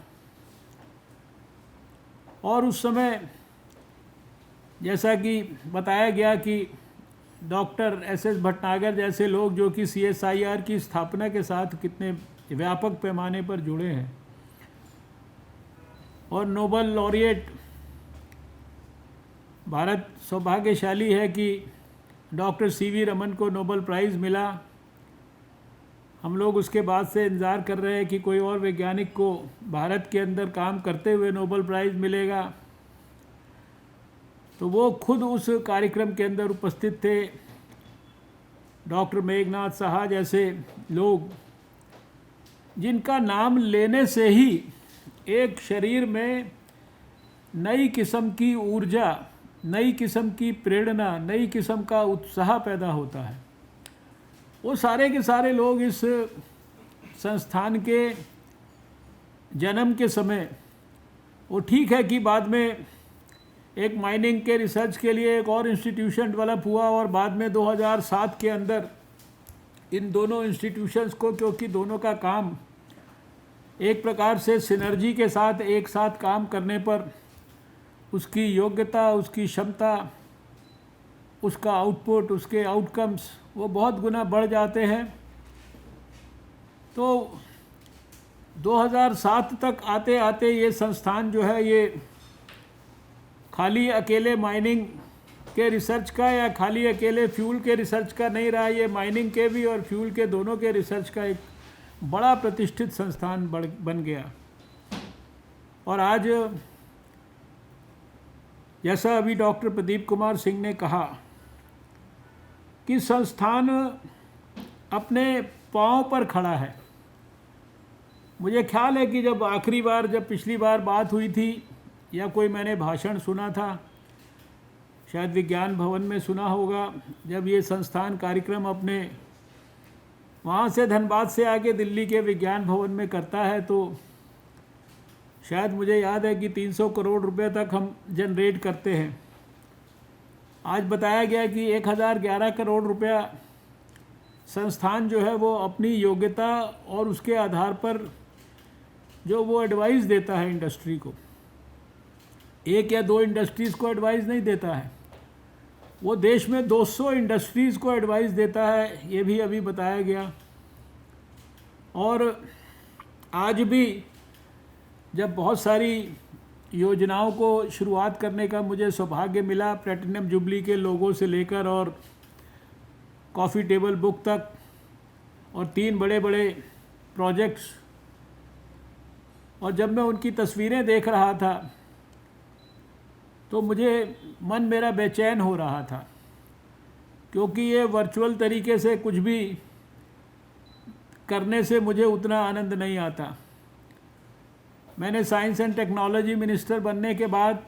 और उस समय जैसा कि बताया गया कि डॉक्टर एस.एस. भटनागर जैसे लोग जो कि CSIR की स्थापना के साथ कितने व्यापक पैमाने पर जुड़े हैं, और नोबल लॉरिएट, भारत सौभाग्यशाली है कि डॉक्टर C.V. रमन को नोबल प्राइज़ मिला। हम लोग उसके बाद से इंतज़ार कर रहे हैं कि कोई और वैज्ञानिक को भारत के अंदर काम करते हुए नोबल प्राइज़ मिलेगा। तो वो खुद उस कार्यक्रम के अंदर उपस्थित थे। डॉक्टर मेघनाथ साहा जैसे लोग, जिनका नाम लेने से ही एक शरीर में नई किस्म की ऊर्जा, नई किस्म की प्रेरणा, नई किस्म का उत्साह पैदा होता है। वो सारे के सारे लोग इस संस्थान के जन्म के समय, वो ठीक है कि बाद में एक माइनिंग के रिसर्च के लिए एक और इंस्टीट्यूशन डेवलप हुआ, और बाद में 2007 के अंदर इन दोनों इंस्टीट्यूशंस को, क्योंकि दोनों का काम एक प्रकार से सिनर्जी के साथ एक साथ काम करने पर उसकी योग्यता, उसकी क्षमता, उसका आउटपुट, उसके आउटकम्स वो बहुत गुना बढ़ जाते हैं। तो 2007 तक आते आते ये संस्थान जो है, ये खाली अकेले माइनिंग के रिसर्च का या खाली अकेले फ्यूल के रिसर्च का नहीं रहा, ये माइनिंग के भी और फ्यूल के दोनों के रिसर्च का एक बड़ा प्रतिष्ठित संस्थान बन गया। और आज जैसा अभी डॉक्टर प्रदीप कुमार सिंह ने कहा कि संस्थान अपने पांव पर खड़ा है। मुझे ख्याल है कि जब आखिरी बार, जब पिछली बार बात हुई थी या कोई मैंने भाषण सुना था, शायद विज्ञान भवन में सुना होगा, जब ये संस्थान कार्यक्रम अपने वहाँ से धनबाद से आके दिल्ली के विज्ञान भवन में करता है, तो शायद मुझे याद है कि 300 करोड़ रुपए तक हम जनरेट करते हैं। आज बताया गया कि 1011 करोड़ रुपया संस्थान जो है वो अपनी योग्यता और उसके आधार पर जो वो एडवाइस देता है इंडस्ट्री को, एक या दो इंडस्ट्रीज़ को एडवाइस नहीं देता है, वो देश में 200 इंडस्ट्रीज़ को एडवाइस देता है, ये भी अभी बताया गया। और आज भी जब बहुत सारी योजनाओं को शुरुआत करने का मुझे सौभाग्य मिला, प्लैटिनम जुबली के लोगों से लेकर और कॉफ़ी टेबल बुक तक, और 3 बड़े बड़े प्रोजेक्ट्स, और जब मैं उनकी तस्वीरें देख रहा था तो मुझे मन मेरा बेचैन हो रहा था, क्योंकि ये वर्चुअल तरीके से कुछ भी करने से मुझे उतना आनंद नहीं आता। मैंने साइंस एंड टेक्नोलॉजी मिनिस्टर बनने के बाद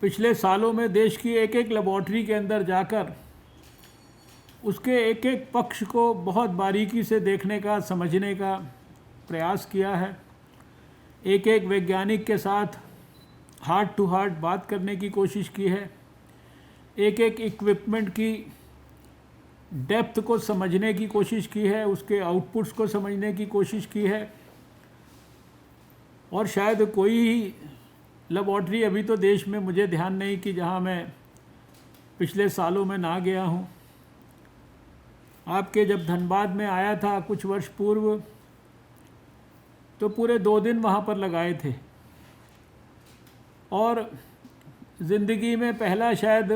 पिछले सालों में देश की एक एक लेबॉर्ट्री के अंदर जाकर उसके एक एक पक्ष को बहुत बारीकी से देखने का, समझने का प्रयास किया है। एक एक वैज्ञानिक के साथ हार्ट टू हार्ट बात करने की कोशिश की है, एक एक इक्विपमेंट की डेप्थ को समझने की कोशिश की है, उसके आउटपुट्स को समझने की कोशिश की है। और शायद कोई ही लेबॉर्ट्री अभी तो देश में मुझे ध्यान नहीं कि जहां मैं पिछले सालों में ना गया हूं। आपके जब धनबाद में आया था कुछ वर्ष पूर्व, तो पूरे 2 दिन वहां पर लगाए थे, और ज़िंदगी में पहला शायद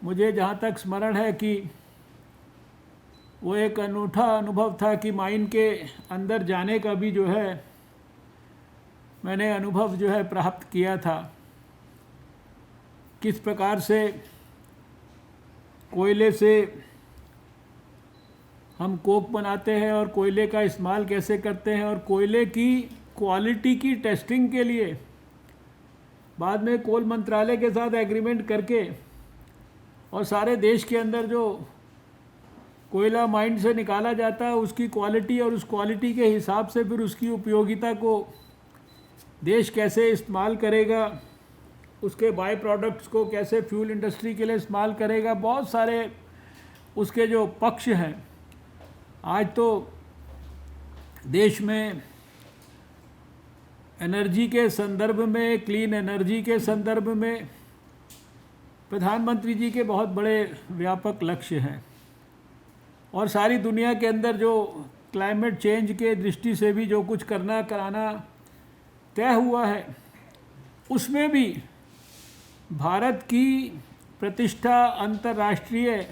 मुझे जहाँ तक स्मरण है कि वो एक अनूठा अनुभव था कि माइन के अंदर जाने का भी जो है मैंने अनुभव जो है प्राप्त किया था। किस प्रकार से कोयले से हम कोक बनाते हैं और कोयले का इस्तेमाल कैसे करते हैं, और कोयले की क्वालिटी की टेस्टिंग के लिए बाद में कोल मंत्रालय के साथ एग्रीमेंट करके और सारे देश के अंदर जो कोयला माइन से निकाला जाता है, उसकी क्वालिटी और उस क्वालिटी के हिसाब से फिर उसकी उपयोगिता को देश कैसे इस्तेमाल करेगा, उसके बाय प्रोडक्ट्स को कैसे फ्यूल इंडस्ट्री के लिए इस्तेमाल करेगा, बहुत सारे उसके जो पक्ष हैं। आज तो देश में एनर्जी के संदर्भ में, क्लीन एनर्जी के संदर्भ में प्रधानमंत्री जी के बहुत बड़े व्यापक लक्ष्य हैं और सारी दुनिया के अंदर जो क्लाइमेट चेंज के दृष्टि से भी जो कुछ करना कराना तय हुआ है, उसमें भी भारत की प्रतिष्ठा अंतर्राष्ट्रीय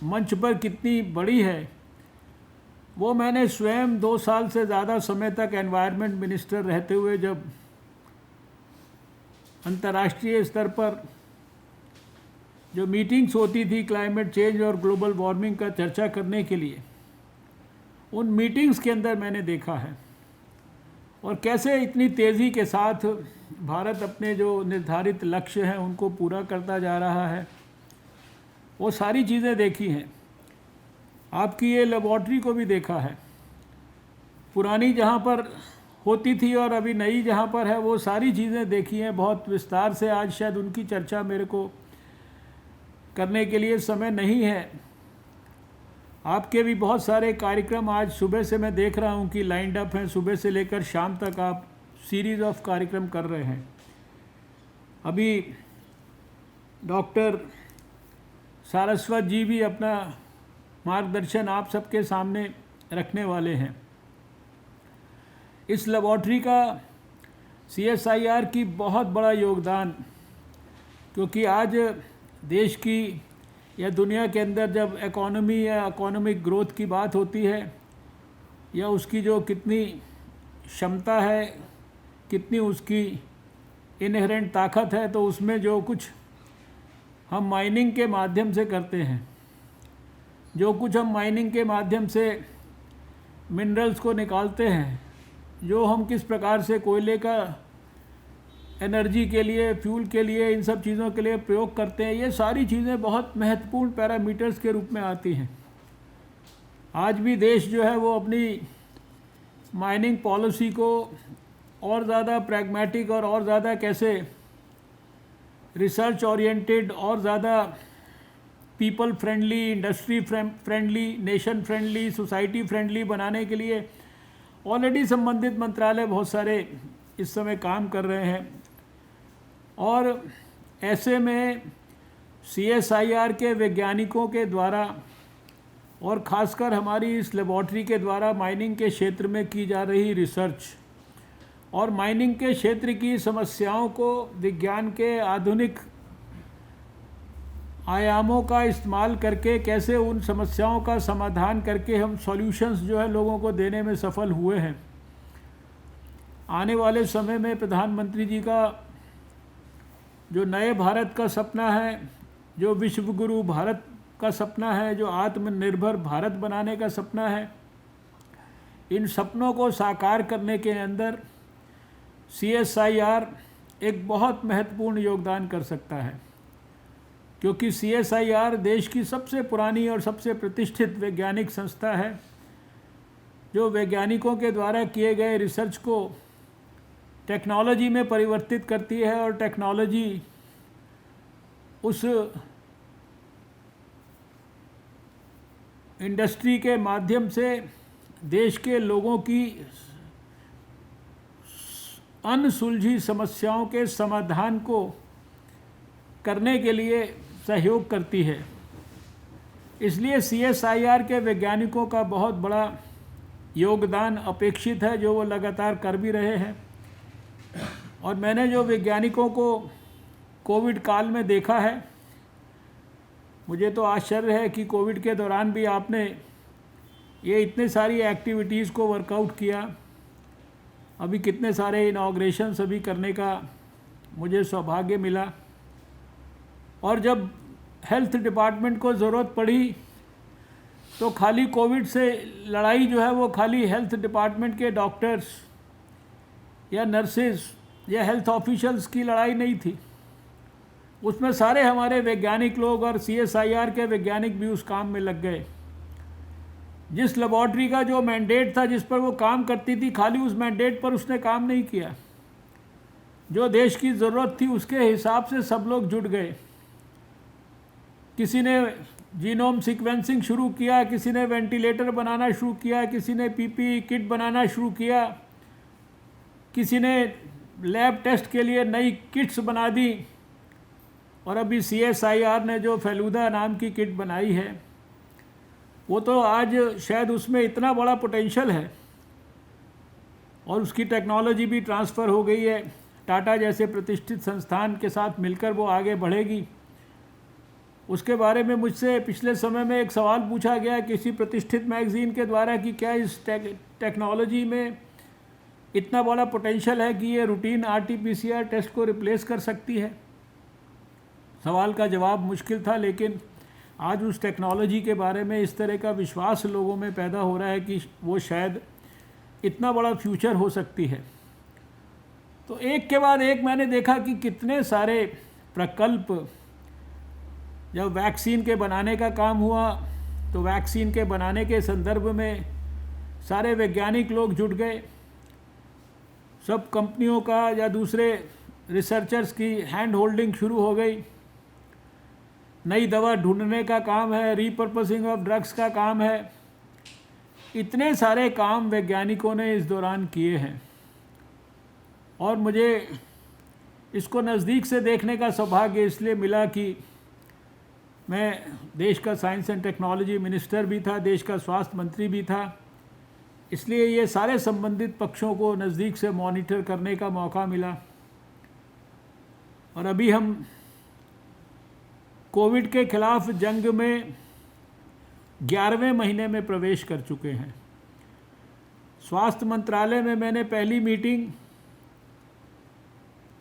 मंच पर कितनी बड़ी है, वो मैंने स्वयं 2 साल से ज़्यादा समय तक एनवायरनमेंट मिनिस्टर रहते हुए जब अंतर्राष्ट्रीय स्तर पर जो मीटिंग्स होती थी क्लाइमेट चेंज और ग्लोबल वार्मिंग का चर्चा करने के लिए, उन मीटिंग्स के अंदर मैंने देखा है और कैसे इतनी तेज़ी के साथ भारत अपने जो निर्धारित लक्ष्य हैं उनको पूरा करता जा रहा है। वो सारी चीज़ें देखी हैं। आपकी ये लेबॉर्ट्री को भी देखा है, पुरानी जहाँ पर होती थी और अभी नई जहाँ पर है, वो सारी चीज़ें देखी हैं बहुत विस्तार से। आज शायद उनकी चर्चा मेरे को करने के लिए समय नहीं है। आपके भी बहुत सारे कार्यक्रम आज सुबह से मैं देख रहा हूँ कि लाइंड अप हैं, सुबह से लेकर शाम तक आप सीरीज़ ऑफ कार्यक्रम कर रहे हैं। अभी डॉक्टर सारस्वत जी भी अपना मार्गदर्शन आप सबके सामने रखने वाले हैं। इस लेबॉर्ट्री का CSIR की बहुत बड़ा योगदान, क्योंकि आज देश की या दुनिया के अंदर जब इकोनॉमी या इकोनॉमिक ग्रोथ की बात होती है या उसकी जो कितनी क्षमता है, कितनी उसकी इनहेरेंट ताकत है, तो उसमें जो कुछ हम माइनिंग के माध्यम से करते हैं, जो कुछ हम माइनिंग के माध्यम से मिनरल्स को निकालते हैं, जो हम किस प्रकार से कोयले का एनर्जी के लिए, फ्यूल के लिए, इन सब चीज़ों के लिए प्रयोग करते हैं, ये सारी चीज़ें बहुत महत्वपूर्ण पैरामीटर्स के रूप में आती हैं। आज भी देश जो है वो अपनी माइनिंग पॉलिसी को और ज़्यादा प्रैग्मेटिक और ज़्यादा कैसे रिसर्च ओरिएंटेड और ज़्यादा people friendly, industry friendly, nation friendly, society friendly बनाने के लिए ऑलरेडी संबंधित मंत्रालय बहुत सारे इस समय काम कर रहे हैं। और ऐसे में CSIR के वैज्ञानिकों के द्वारा और ख़ासकर हमारी इस लेबॉर्ट्री के द्वारा माइनिंग के क्षेत्र में की जा रही रिसर्च और माइनिंग के क्षेत्र की समस्याओं को विज्ञान के आधुनिक आयामों का इस्तेमाल करके कैसे उन समस्याओं का समाधान करके हम सॉल्यूशंस जो है लोगों को देने में सफल हुए हैं। आने वाले समय में प्रधानमंत्री जी का जो नए भारत का सपना है, जो विश्व गुरु भारत का सपना है, जो आत्मनिर्भर भारत बनाने का सपना है, इन सपनों को साकार करने के अंदर CSIR एक बहुत महत्वपूर्ण योगदान कर सकता है, क्योंकि CSIR देश की सबसे पुरानी और सबसे प्रतिष्ठित वैज्ञानिक संस्था है, जो वैज्ञानिकों के द्वारा किए गए रिसर्च को टेक्नोलॉजी में परिवर्तित करती है और टेक्नोलॉजी उस इंडस्ट्री के माध्यम से देश के लोगों की अनसुलझी समस्याओं के समाधान को करने के लिए सहयोग करती है। इसलिए CSIR के वैज्ञानिकों का बहुत बड़ा योगदान अपेक्षित है, जो वो लगातार कर भी रहे हैं। और मैंने जो वैज्ञानिकों को कोविड काल में देखा है, मुझे तो आश्चर्य है कि कोविड के दौरान भी आपने ये इतने सारी एक्टिविटीज़ को वर्कआउट किया। अभी कितने सारे इनॉग्रेशंस अभी करने का मुझे सौभाग्य मिला। और जब हेल्थ डिपार्टमेंट को ज़रूरत पड़ी तो खाली कोविड से लड़ाई जो है वो खाली हेल्थ डिपार्टमेंट के डॉक्टर्स या नर्सेज या हेल्थ ऑफिशियल्स की लड़ाई नहीं थी, उसमें सारे हमारे वैज्ञानिक लोग और CSIR के वैज्ञानिक भी उस काम में लग गए। जिस लेबॉर्ट्री का जो मैंडेट था, जिस पर वो काम करती थी, खाली उस मैंडेट पर उसने काम नहीं किया। जो देश की ज़रूरत थी उसके हिसाब से सब लोग जुट गए। किसी ने जीनोम सीक्वेंसिंग शुरू किया, किसी ने वेंटिलेटर बनाना शुरू किया, किसी ने पीपीई किट बनाना शुरू किया, किसी ने लैब टेस्ट के लिए नई किट्स बना दी। और अभी CSIR ने जो फेलूदा नाम की किट बनाई है, वो तो आज शायद उसमें इतना बड़ा पोटेंशियल है और उसकी टेक्नोलॉजी भी ट्रांसफ़र हो गई है। टाटा जैसे प्रतिष्ठित संस्थान के साथ मिलकर वो आगे बढ़ेगी। उसके बारे में मुझसे पिछले समय में एक सवाल पूछा गया किसी प्रतिष्ठित मैगज़ीन के द्वारा कि क्या इस टेक्नोलॉजी में इतना बड़ा पोटेंशियल है कि ये रूटीन RT-PCR टेस्ट को रिप्लेस कर सकती है। सवाल का जवाब मुश्किल था, लेकिन आज उस टेक्नोलॉजी के बारे में इस तरह का विश्वास लोगों में पैदा हो रहा है कि वो शायद इतना बड़ा फ्यूचर हो सकती है। तो एक के बाद एक मैंने देखा कि कितने सारे प्रकल्प, जब वैक्सीन के बनाने का काम हुआ तो वैक्सीन के बनाने के संदर्भ में सारे वैज्ञानिक लोग जुट गए। सब कंपनियों का या दूसरे रिसर्चर्स की हैंड होल्डिंग शुरू हो गई। नई दवा ढूंढने का काम है, रीपर्पसिंग ऑफ ड्रग्स का काम है। इतने सारे काम वैज्ञानिकों ने इस दौरान किए हैं और मुझे इसको नज़दीक से देखने का सौभाग्य इसलिए मिला कि मैं देश का साइंस एंड टेक्नोलॉजी मिनिस्टर भी था, देश का स्वास्थ्य मंत्री भी था, इसलिए ये सारे संबंधित पक्षों को नज़दीक से मॉनिटर करने का मौका मिला। और अभी हम कोविड के खिलाफ जंग में 11वें महीने में प्रवेश कर चुके हैं। स्वास्थ्य मंत्रालय में मैंने पहली मीटिंग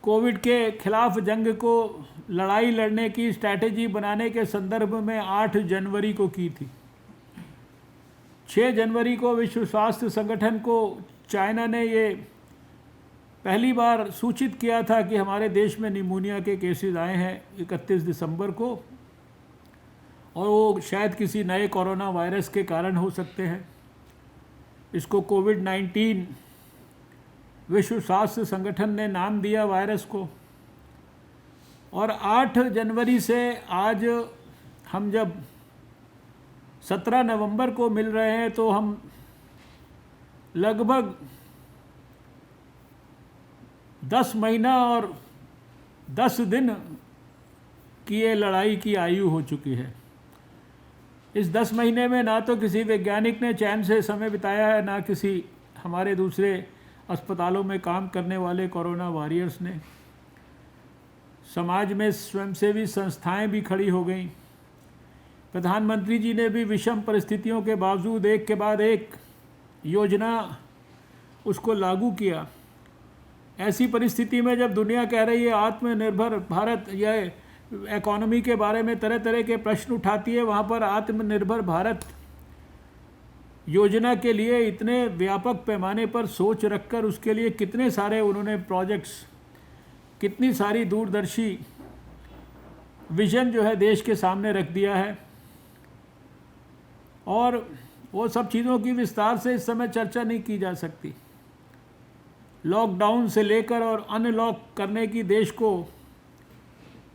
कोविड के खिलाफ जंग को लड़ाई लड़ने की स्ट्रैटेजी बनाने के संदर्भ में 8 जनवरी को की थी। 6 जनवरी को विश्व स्वास्थ्य संगठन को चाइना ने ये पहली बार सूचित किया था कि हमारे देश में निमोनिया के केसेस आए हैं 31 दिसंबर को, और वो शायद किसी नए कोरोना वायरस के कारण हो सकते हैं। इसको कोविड-19 विश्व स्वास्थ्य संगठन ने नाम दिया वायरस को। और 8 जनवरी से आज हम जब 17 नवंबर को मिल रहे हैं तो हम लगभग 10 महीना और 10 दिन की ये लड़ाई की आयु हो चुकी है। इस 10 महीने में ना तो किसी वैज्ञानिक ने चैन से समय बिताया है, ना किसी हमारे दूसरे अस्पतालों में काम करने वाले कोरोना वॉरियर्स ने। समाज में स्वयंसेवी संस्थाएं भी खड़ी हो गईं। प्रधानमंत्री जी ने भी विषम परिस्थितियों के बावजूद एक के बाद एक योजना उसको लागू किया। ऐसी परिस्थिति में जब दुनिया कह रही है आत्मनिर्भर भारत, या इकोनॉमी के बारे में तरह तरह के प्रश्न उठाती है, वहाँ पर आत्मनिर्भर भारत योजना के लिए इतने व्यापक पैमाने पर सोच रखकर उसके लिए कितने सारे उन्होंने प्रोजेक्ट्स, कितनी सारी दूरदर्शी विज़न जो है देश के सामने रख दिया है। और वो सब चीज़ों की विस्तार से इस समय चर्चा नहीं की जा सकती। लॉकडाउन से लेकर और अनलॉक करने की देश को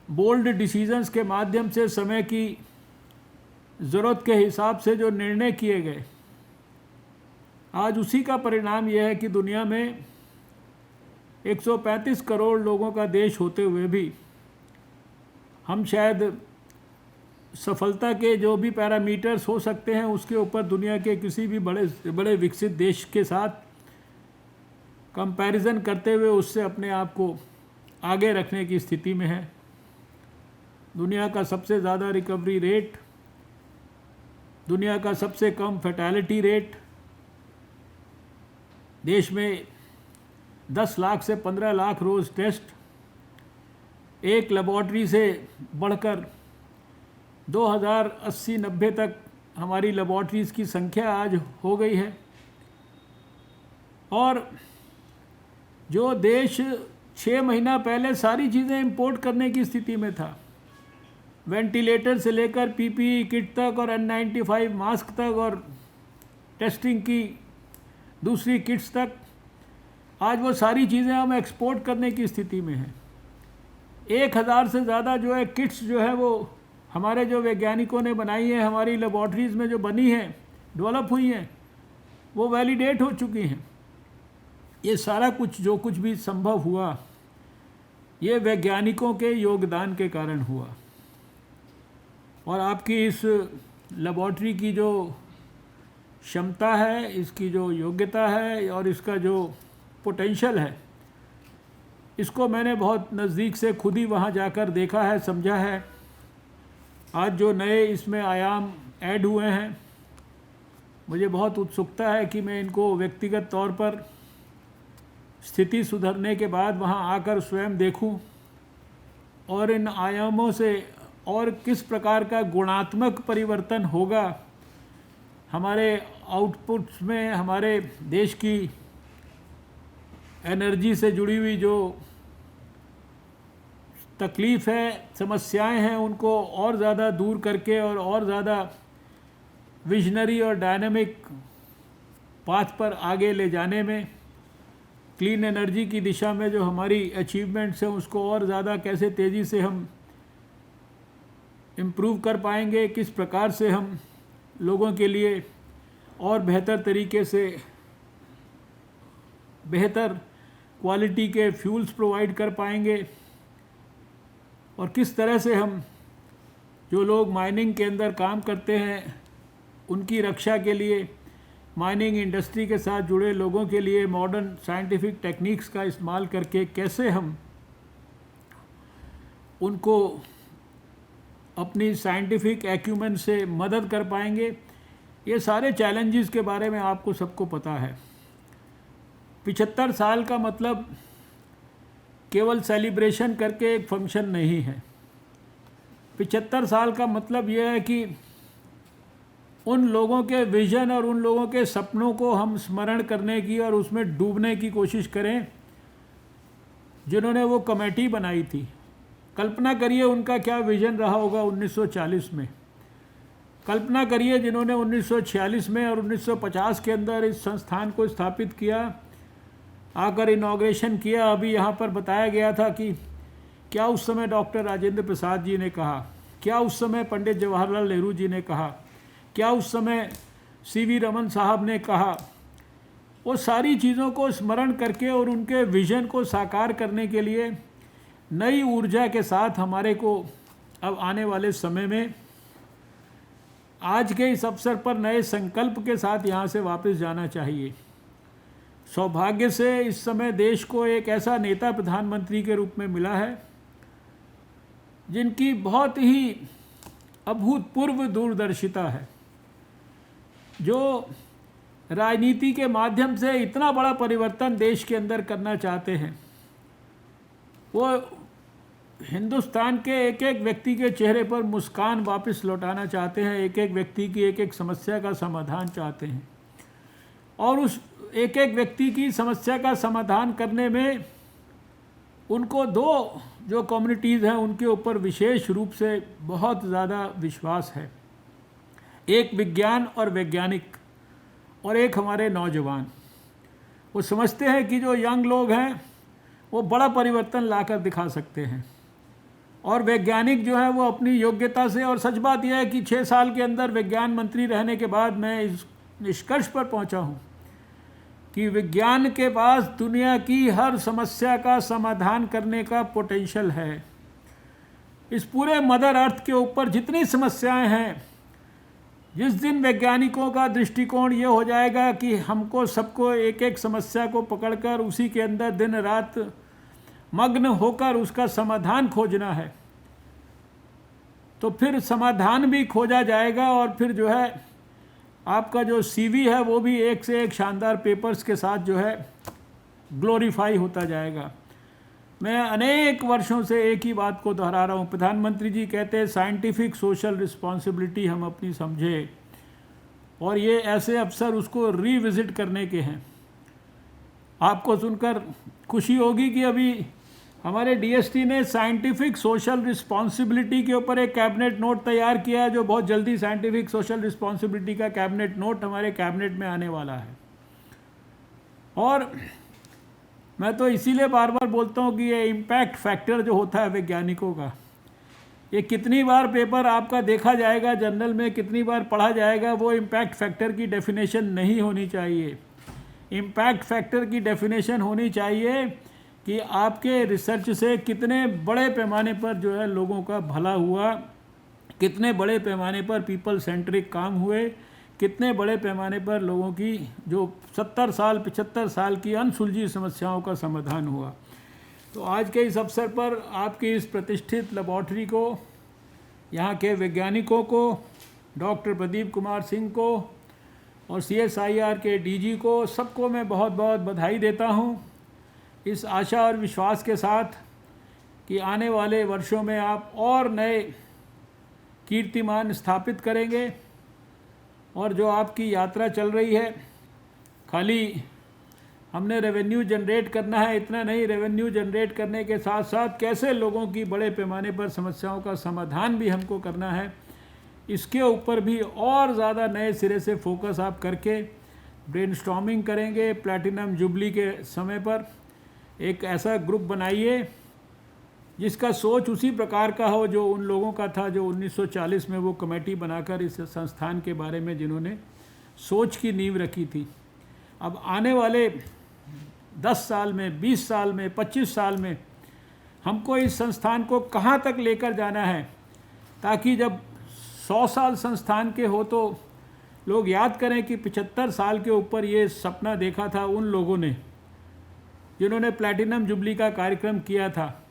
बोल्ड डिसीजंस के माध्यम से समय की ज़रूरत के हिसाब से जो निर्णय किए गए, आज उसी का परिणाम यह है कि दुनिया में 135 करोड़ लोगों का देश होते हुए भी हम शायद सफलता के जो भी पैरामीटर्स हो सकते हैं उसके ऊपर दुनिया के किसी भी बड़े विकसित देश के साथ कंपैरिजन करते हुए उससे अपने आप को आगे रखने की स्थिति में है। दुनिया का सबसे ज़्यादा रिकवरी रेट, दुनिया का सबसे कम फैटेलिटी रेट, देश में 10 लाख से 15 लाख रोज़ टेस्ट, एक लेबॉर्ट्री से बढ़कर 2080-90 तक हमारी लेबॉर्ट्रीज़ की संख्या आज हो गई है। और जो देश 6 महीना पहले सारी चीज़ें इंपोर्ट करने की स्थिति में था, वेंटिलेटर से लेकर पीपीई किट तक और N95 मास्क तक और टेस्टिंग की दूसरी किट्स तक, आज वो सारी चीज़ें हम एक्सपोर्ट करने की स्थिति में हैं। 1000 से ज़्यादा जो है किट्स जो है वो हमारे जो वैज्ञानिकों ने बनाई हैं, हमारी लेबॉर्ट्रीज़ में जो बनी हैं, डेवलप हुई हैं, वो वैलिडेट हो चुकी हैं। ये सारा कुछ जो कुछ भी संभव हुआ, ये वैज्ञानिकों के योगदान के कारण हुआ। और आपकी इस लेबॉर्ट्री की जो क्षमता है, इसकी जो योग्यता है और इसका जो पोटेंशियल है, इसको मैंने बहुत नज़दीक से खुद ही वहाँ जाकर देखा है, समझा है। आज जो नए इसमें आयाम ऐड हुए हैं, मुझे बहुत उत्सुकता है कि मैं इनको व्यक्तिगत तौर पर स्थिति सुधरने के बाद वहाँ आकर स्वयं देखूं और इन आयामों से और किस प्रकार का गुणात्मक परिवर्तन होगा हमारे आउटपुट्स में, हमारे देश की एनर्जी से जुड़ी हुई जो तकलीफ़ है, समस्याएं हैं, उनको और ज़्यादा दूर करके और ज़्यादा विजनरी और डायनामिक पाथ पर आगे ले जाने में, क्लीन एनर्जी की दिशा में जो हमारी अचीवमेंट्स हैं उसको और ज़्यादा कैसे तेज़ी से हम इम्प्रूव कर पाएंगे, किस प्रकार से हम लोगों के लिए और बेहतर तरीके से बेहतर क्वालिटी के फ्यूल्स प्रोवाइड कर पाएंगे, और किस तरह से हम जो लोग माइनिंग के अंदर काम करते हैं उनकी रक्षा के लिए, माइनिंग इंडस्ट्री के साथ जुड़े लोगों के लिए मॉडर्न साइंटिफिक टेक्निक्स का इस्तेमाल करके कैसे हम उनको अपनी साइंटिफिक एक्यूमेन से मदद कर पाएंगे। ये सारे चैलेंजेस के बारे में आपको सबको पता है। 75 साल का मतलब केवल सेलिब्रेशन करके एक फंक्शन नहीं है। 75 साल का मतलब यह है कि उन लोगों के विज़न और उन लोगों के सपनों को हम स्मरण करने की और उसमें डूबने की कोशिश करें, जिन्होंने वो कमेटी बनाई थी। कल्पना करिए उनका क्या विज़न रहा होगा 1940 में। कल्पना करिए जिन्होंने 1946 में और 1950 के अंदर इस संस्थान को स्थापित किया, आकर इनॉग्रेशन किया। अभी यहाँ पर बताया गया था कि क्या उस समय डॉक्टर राजेंद्र प्रसाद जी ने कहा, क्या उस समय पंडित जवाहरलाल नेहरू जी ने कहा, क्या उस समय सीवी रमन साहब ने कहा। वो सारी चीज़ों को स्मरण करके और उनके विज़न को साकार करने के लिए नई ऊर्जा के साथ हमारे को अब आने वाले समय में आज के इस अवसर पर नए संकल्प के साथ यहाँ से वापस जाना चाहिए। सौभाग्य से इस समय देश को एक ऐसा नेता प्रधानमंत्री के रूप में मिला है जिनकी बहुत ही अभूतपूर्व दूरदर्शिता है, जो राजनीति के माध्यम से इतना बड़ा परिवर्तन देश के अंदर करना चाहते हैं। वो हिंदुस्तान के एक एक व्यक्ति के चेहरे पर मुस्कान वापस लौटाना चाहते हैं, एक एक व्यक्ति की एक एक समस्या का समाधान चाहते हैं, और उस एक एक व्यक्ति की समस्या का समाधान करने में उनको दो जो कम्युनिटीज़ हैं उनके ऊपर विशेष रूप से बहुत ज़्यादा विश्वास है। एक विज्ञान और वैज्ञानिक और एक हमारे नौजवान। वो समझते हैं कि जो यंग लोग हैं वो बड़ा परिवर्तन लाकर दिखा सकते हैं, और वैज्ञानिक जो है वो अपनी योग्यता से। और सच बात यह है कि 6 साल के अंदर विज्ञान मंत्री रहने के बाद मैं इस निष्कर्ष पर पहुंचा हूं कि विज्ञान के पास दुनिया की हर समस्या का समाधान करने का पोटेंशियल है। इस पूरे मदर अर्थ के ऊपर जितनी समस्याएं हैं, जिस दिन वैज्ञानिकों का दृष्टिकोण ये हो जाएगा कि हमको सबको एक एक समस्या को पकड़कर उसी के अंदर दिन रात मग्न होकर उसका समाधान खोजना है, तो फिर समाधान भी खोजा जाएगा, और फिर जो है आपका जो सीवी है वो भी एक से एक शानदार पेपर्स के साथ जो है ग्लोरीफाई होता जाएगा। मैं अनेक वर्षों से एक ही बात को दोहरा रहा हूँ। प्रधानमंत्री जी कहते हैं साइंटिफिक सोशल रिस्पॉन्सिबिलिटी हम अपनी समझे, और ये ऐसे अवसर उसको रीविज़िट करने के हैं। आपको सुनकर खुशी होगी कि अभी हमारे डीएसटी ने साइंटिफिक सोशल रिस्पॉन्सिबिलिटी के ऊपर एक कैबिनेट नोट तैयार किया है, जो बहुत जल्दी साइंटिफिक सोशल रिस्पॉन्सिबिलिटी का कैबिनेट नोट हमारे कैबिनेट में आने वाला है। और मैं तो इसीलिए बार बार बोलता हूँ कि ये इम्पैक्ट फैक्टर जो होता है वैज्ञानिकों का, ये कितनी बार पेपर आपका देखा जाएगा जर्नल में, कितनी बार पढ़ा जाएगा, वो इम्पैक्ट फैक्टर की डेफिनेशन नहीं होनी चाहिए। इम्पैक्ट फैक्टर की डेफिनेशन होनी चाहिए कि आपके रिसर्च से कितने बड़े पैमाने पर जो है लोगों का भला हुआ, कितने बड़े पैमाने पर पीपल सेंट्रिक काम हुए, कितने बड़े पैमाने पर लोगों की जो 70 साल 75 साल की अनसुलझी समस्याओं का समाधान हुआ। तो आज के इस अवसर पर आपकी इस प्रतिष्ठित लेबॉर्ट्री को, यहाँ के वैज्ञानिकों को, डॉक्टर प्रदीप कुमार सिंह को और CSIR के DG को, सबको मैं बहुत बहुत बधाई देता हूँ, इस आशा और विश्वास के साथ कि आने वाले वर्षों में आप और नए कीर्तिमान स्थापित करेंगे। और जो आपकी यात्रा चल रही है, खाली हमने रेवेन्यू जनरेट करना है इतना नहीं, रेवेन्यू जनरेट करने के साथ साथ कैसे लोगों की बड़े पैमाने पर समस्याओं का समाधान भी हमको करना है, इसके ऊपर भी और ज़्यादा नए सिरे से फोकस आप करके ब्रेनस्टॉर्मिंग करेंगे। प्लैटिनम जुबली के समय पर एक ऐसा ग्रुप बनाइए जिसका सोच उसी प्रकार का हो जो उन लोगों का था जो 1940 में वो कमेटी बनाकर इस संस्थान के बारे में जिन्होंने सोच की नींव रखी थी। अब आने वाले 10 साल में, 20 साल में, 25 साल में हमको इस संस्थान को कहाँ तक लेकर जाना है, ताकि जब 100 साल संस्थान के हो तो लोग याद करें कि 75 साल के ऊपर ये सपना देखा था उन लोगों ने जिन्होंने प्लैटिनम जुबली का कार्यक्रम किया था,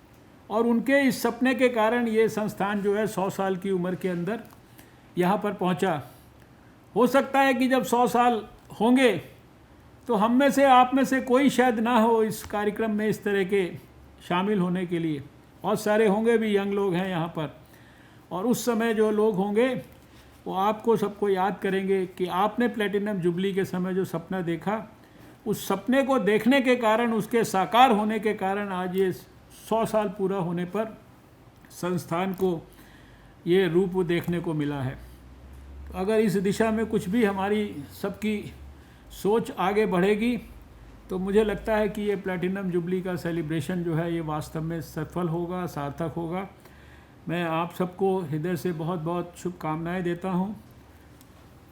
और उनके इस सपने के कारण ये संस्थान जो है 100 साल की उम्र के अंदर यहाँ पर पहुँचा। हो सकता है कि जब 100 साल होंगे तो हम में से, आप में से कोई शायद ना हो इस कार्यक्रम में इस तरह के शामिल होने के लिए। बहुत सारे होंगे भी, यंग लोग हैं यहाँ पर, और उस समय जो लोग होंगे वो आपको सबको याद करेंगे कि आपने प्लैटिनम जुबली के समय जो सपना देखा, उस सपने को देखने के कारण, उसके साकार होने के कारण आज ये 100 साल पूरा होने पर संस्थान को ये रूप देखने को मिला है। तो अगर इस दिशा में कुछ भी हमारी सबकी सोच आगे बढ़ेगी तो मुझे लगता है कि ये प्लैटिनम जुबली का सेलिब्रेशन जो है ये वास्तव में सफल होगा, सार्थक होगा। मैं आप सबको हृदय से बहुत बहुत शुभकामनाएं देता हूं,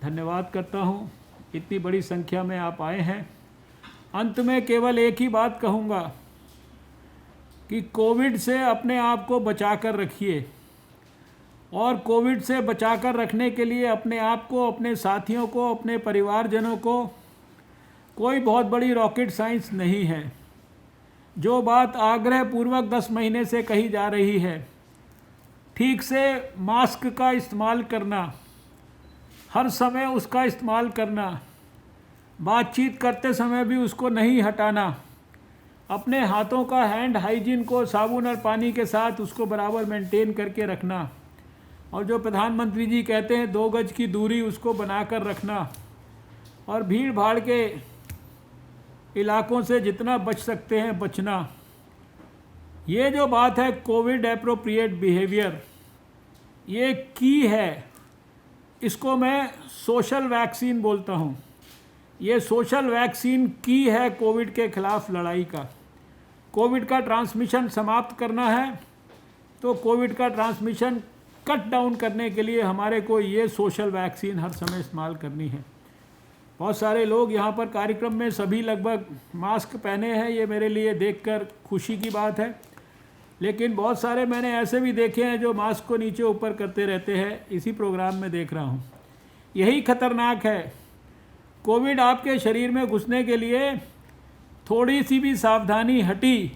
धन्यवाद करता हूं, इतनी बड़ी संख्या में आप आए हैं। अंत में केवल एक ही बात कहूँगा कि कोविड से अपने आप को बचा कर रखिए, और कोविड से बचा कर रखने के लिए अपने आप को, अपने साथियों को, अपने परिवारजनों को, कोई बहुत बड़ी रॉकेट साइंस नहीं है। जो बात आग्रह पूर्वक 10 महीने से कही जा रही है, ठीक से मास्क का इस्तेमाल करना, हर समय उसका इस्तेमाल करना, बातचीत करते समय भी उसको नहीं हटाना, अपने हाथों का हैंड हाइजीन को साबुन और पानी के साथ उसको बराबर मेंटेन करके रखना, और जो प्रधानमंत्री जी कहते हैं 2 गज की दूरी उसको बनाकर रखना, और भीड़ भाड़ के इलाकों से जितना बच सकते हैं बचना। ये जो बात है कोविड एप्रोप्रिएट बिहेवियर, ये की है, इसको मैं सोशल वैक्सीन बोलता हूँ। ये सोशल वैक्सीन की है कोविड के खिलाफ लड़ाई का। कोविड का ट्रांसमिशन समाप्त करना है तो कोविड का ट्रांसमिशन कट डाउन करने के लिए हमारे को ये सोशल वैक्सीन हर समय इस्तेमाल करनी है। बहुत सारे लोग यहाँ पर कार्यक्रम में सभी लगभग मास्क पहने हैं, ये मेरे लिए देखकर खुशी की बात है। लेकिन बहुत सारे मैंने ऐसे भी देखे हैं जो मास्क को नीचे ऊपर करते रहते हैं, इसी प्रोग्राम में देख रहा हूँ। यही खतरनाक है। कोविड आपके शरीर में घुसने के लिए थोड़ी सी भी सावधानी हटी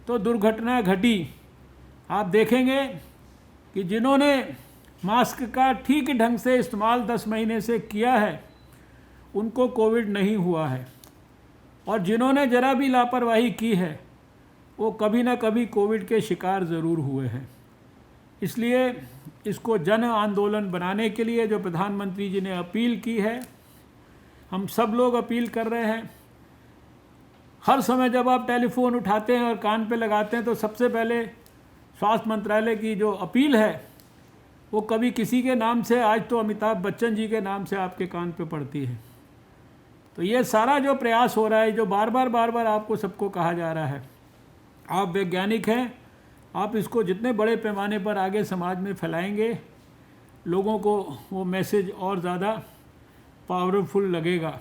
तो दुर्घटना घटी। आप देखेंगे कि जिन्होंने मास्क का ठीक ढंग से इस्तेमाल 10 महीने से किया है उनको कोविड नहीं हुआ है, और जिन्होंने ज़रा भी लापरवाही की है वो कभी ना कभी कोविड के शिकार ज़रूर हुए हैं। इसलिए इसको जन आंदोलन बनाने के लिए जो प्रधानमंत्री जी ने अपील की है, हम सब लोग अपील कर रहे हैं। हर समय जब आप टेलीफोन उठाते हैं और कान पे लगाते हैं तो सबसे पहले स्वास्थ्य मंत्रालय की जो अपील है वो कभी किसी के नाम से, आज तो अमिताभ बच्चन जी के नाम से आपके कान पे पड़ती है। तो ये सारा जो प्रयास हो रहा है, जो बार बार आपको सबको कहा जा रहा है, आप वैज्ञानिक हैं, आप इसको जितने बड़े पैमाने पर आगे समाज में फैलाएंगे, लोगों को वो मैसेज और ज़्यादा पावरफुल लगेगा।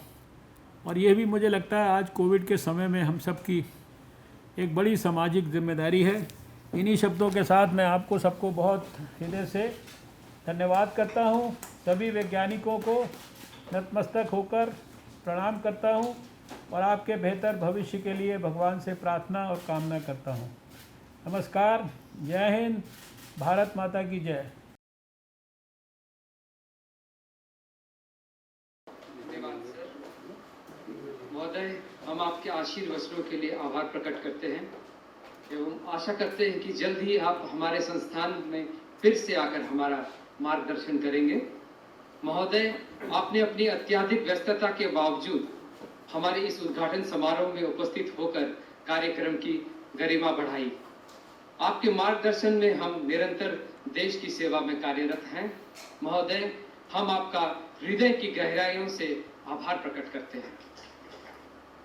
और ये भी मुझे लगता है आज कोविड के समय में हम सब की एक बड़ी सामाजिक जिम्मेदारी है। इन्हीं शब्दों के साथ मैं आपको सबको बहुत हृदय से धन्यवाद करता हूँ। सभी वैज्ञानिकों को नतमस्तक होकर प्रणाम करता हूँ और आपके बेहतर भविष्य के लिए भगवान से प्रार्थना और कामना करता हूँ। नमस्कार, जय हिंद, भारत माता की जय। धन्यवाद सर। महोदय, हम आपके आशीर्वचनों के लिए आभार प्रकट करते हैं एवं आशा करते हैं कि जल्द ही आप हमारे संस्थान में फिर से आकर हमारा मार्गदर्शन करेंगे। महोदय, आपने अपनी अत्यधिक व्यस्तता के बावजूद हमारे इस उद्घाटन समारोह में उपस्थित होकर कार्यक्रम की गरिमा बढ़ाई। आपके मार्गदर्शन में हम निरंतर देश की सेवा में कार्यरत हैं। महोदय, हम आपका हृदय की गहराइयों से आभार प्रकट करते हैं।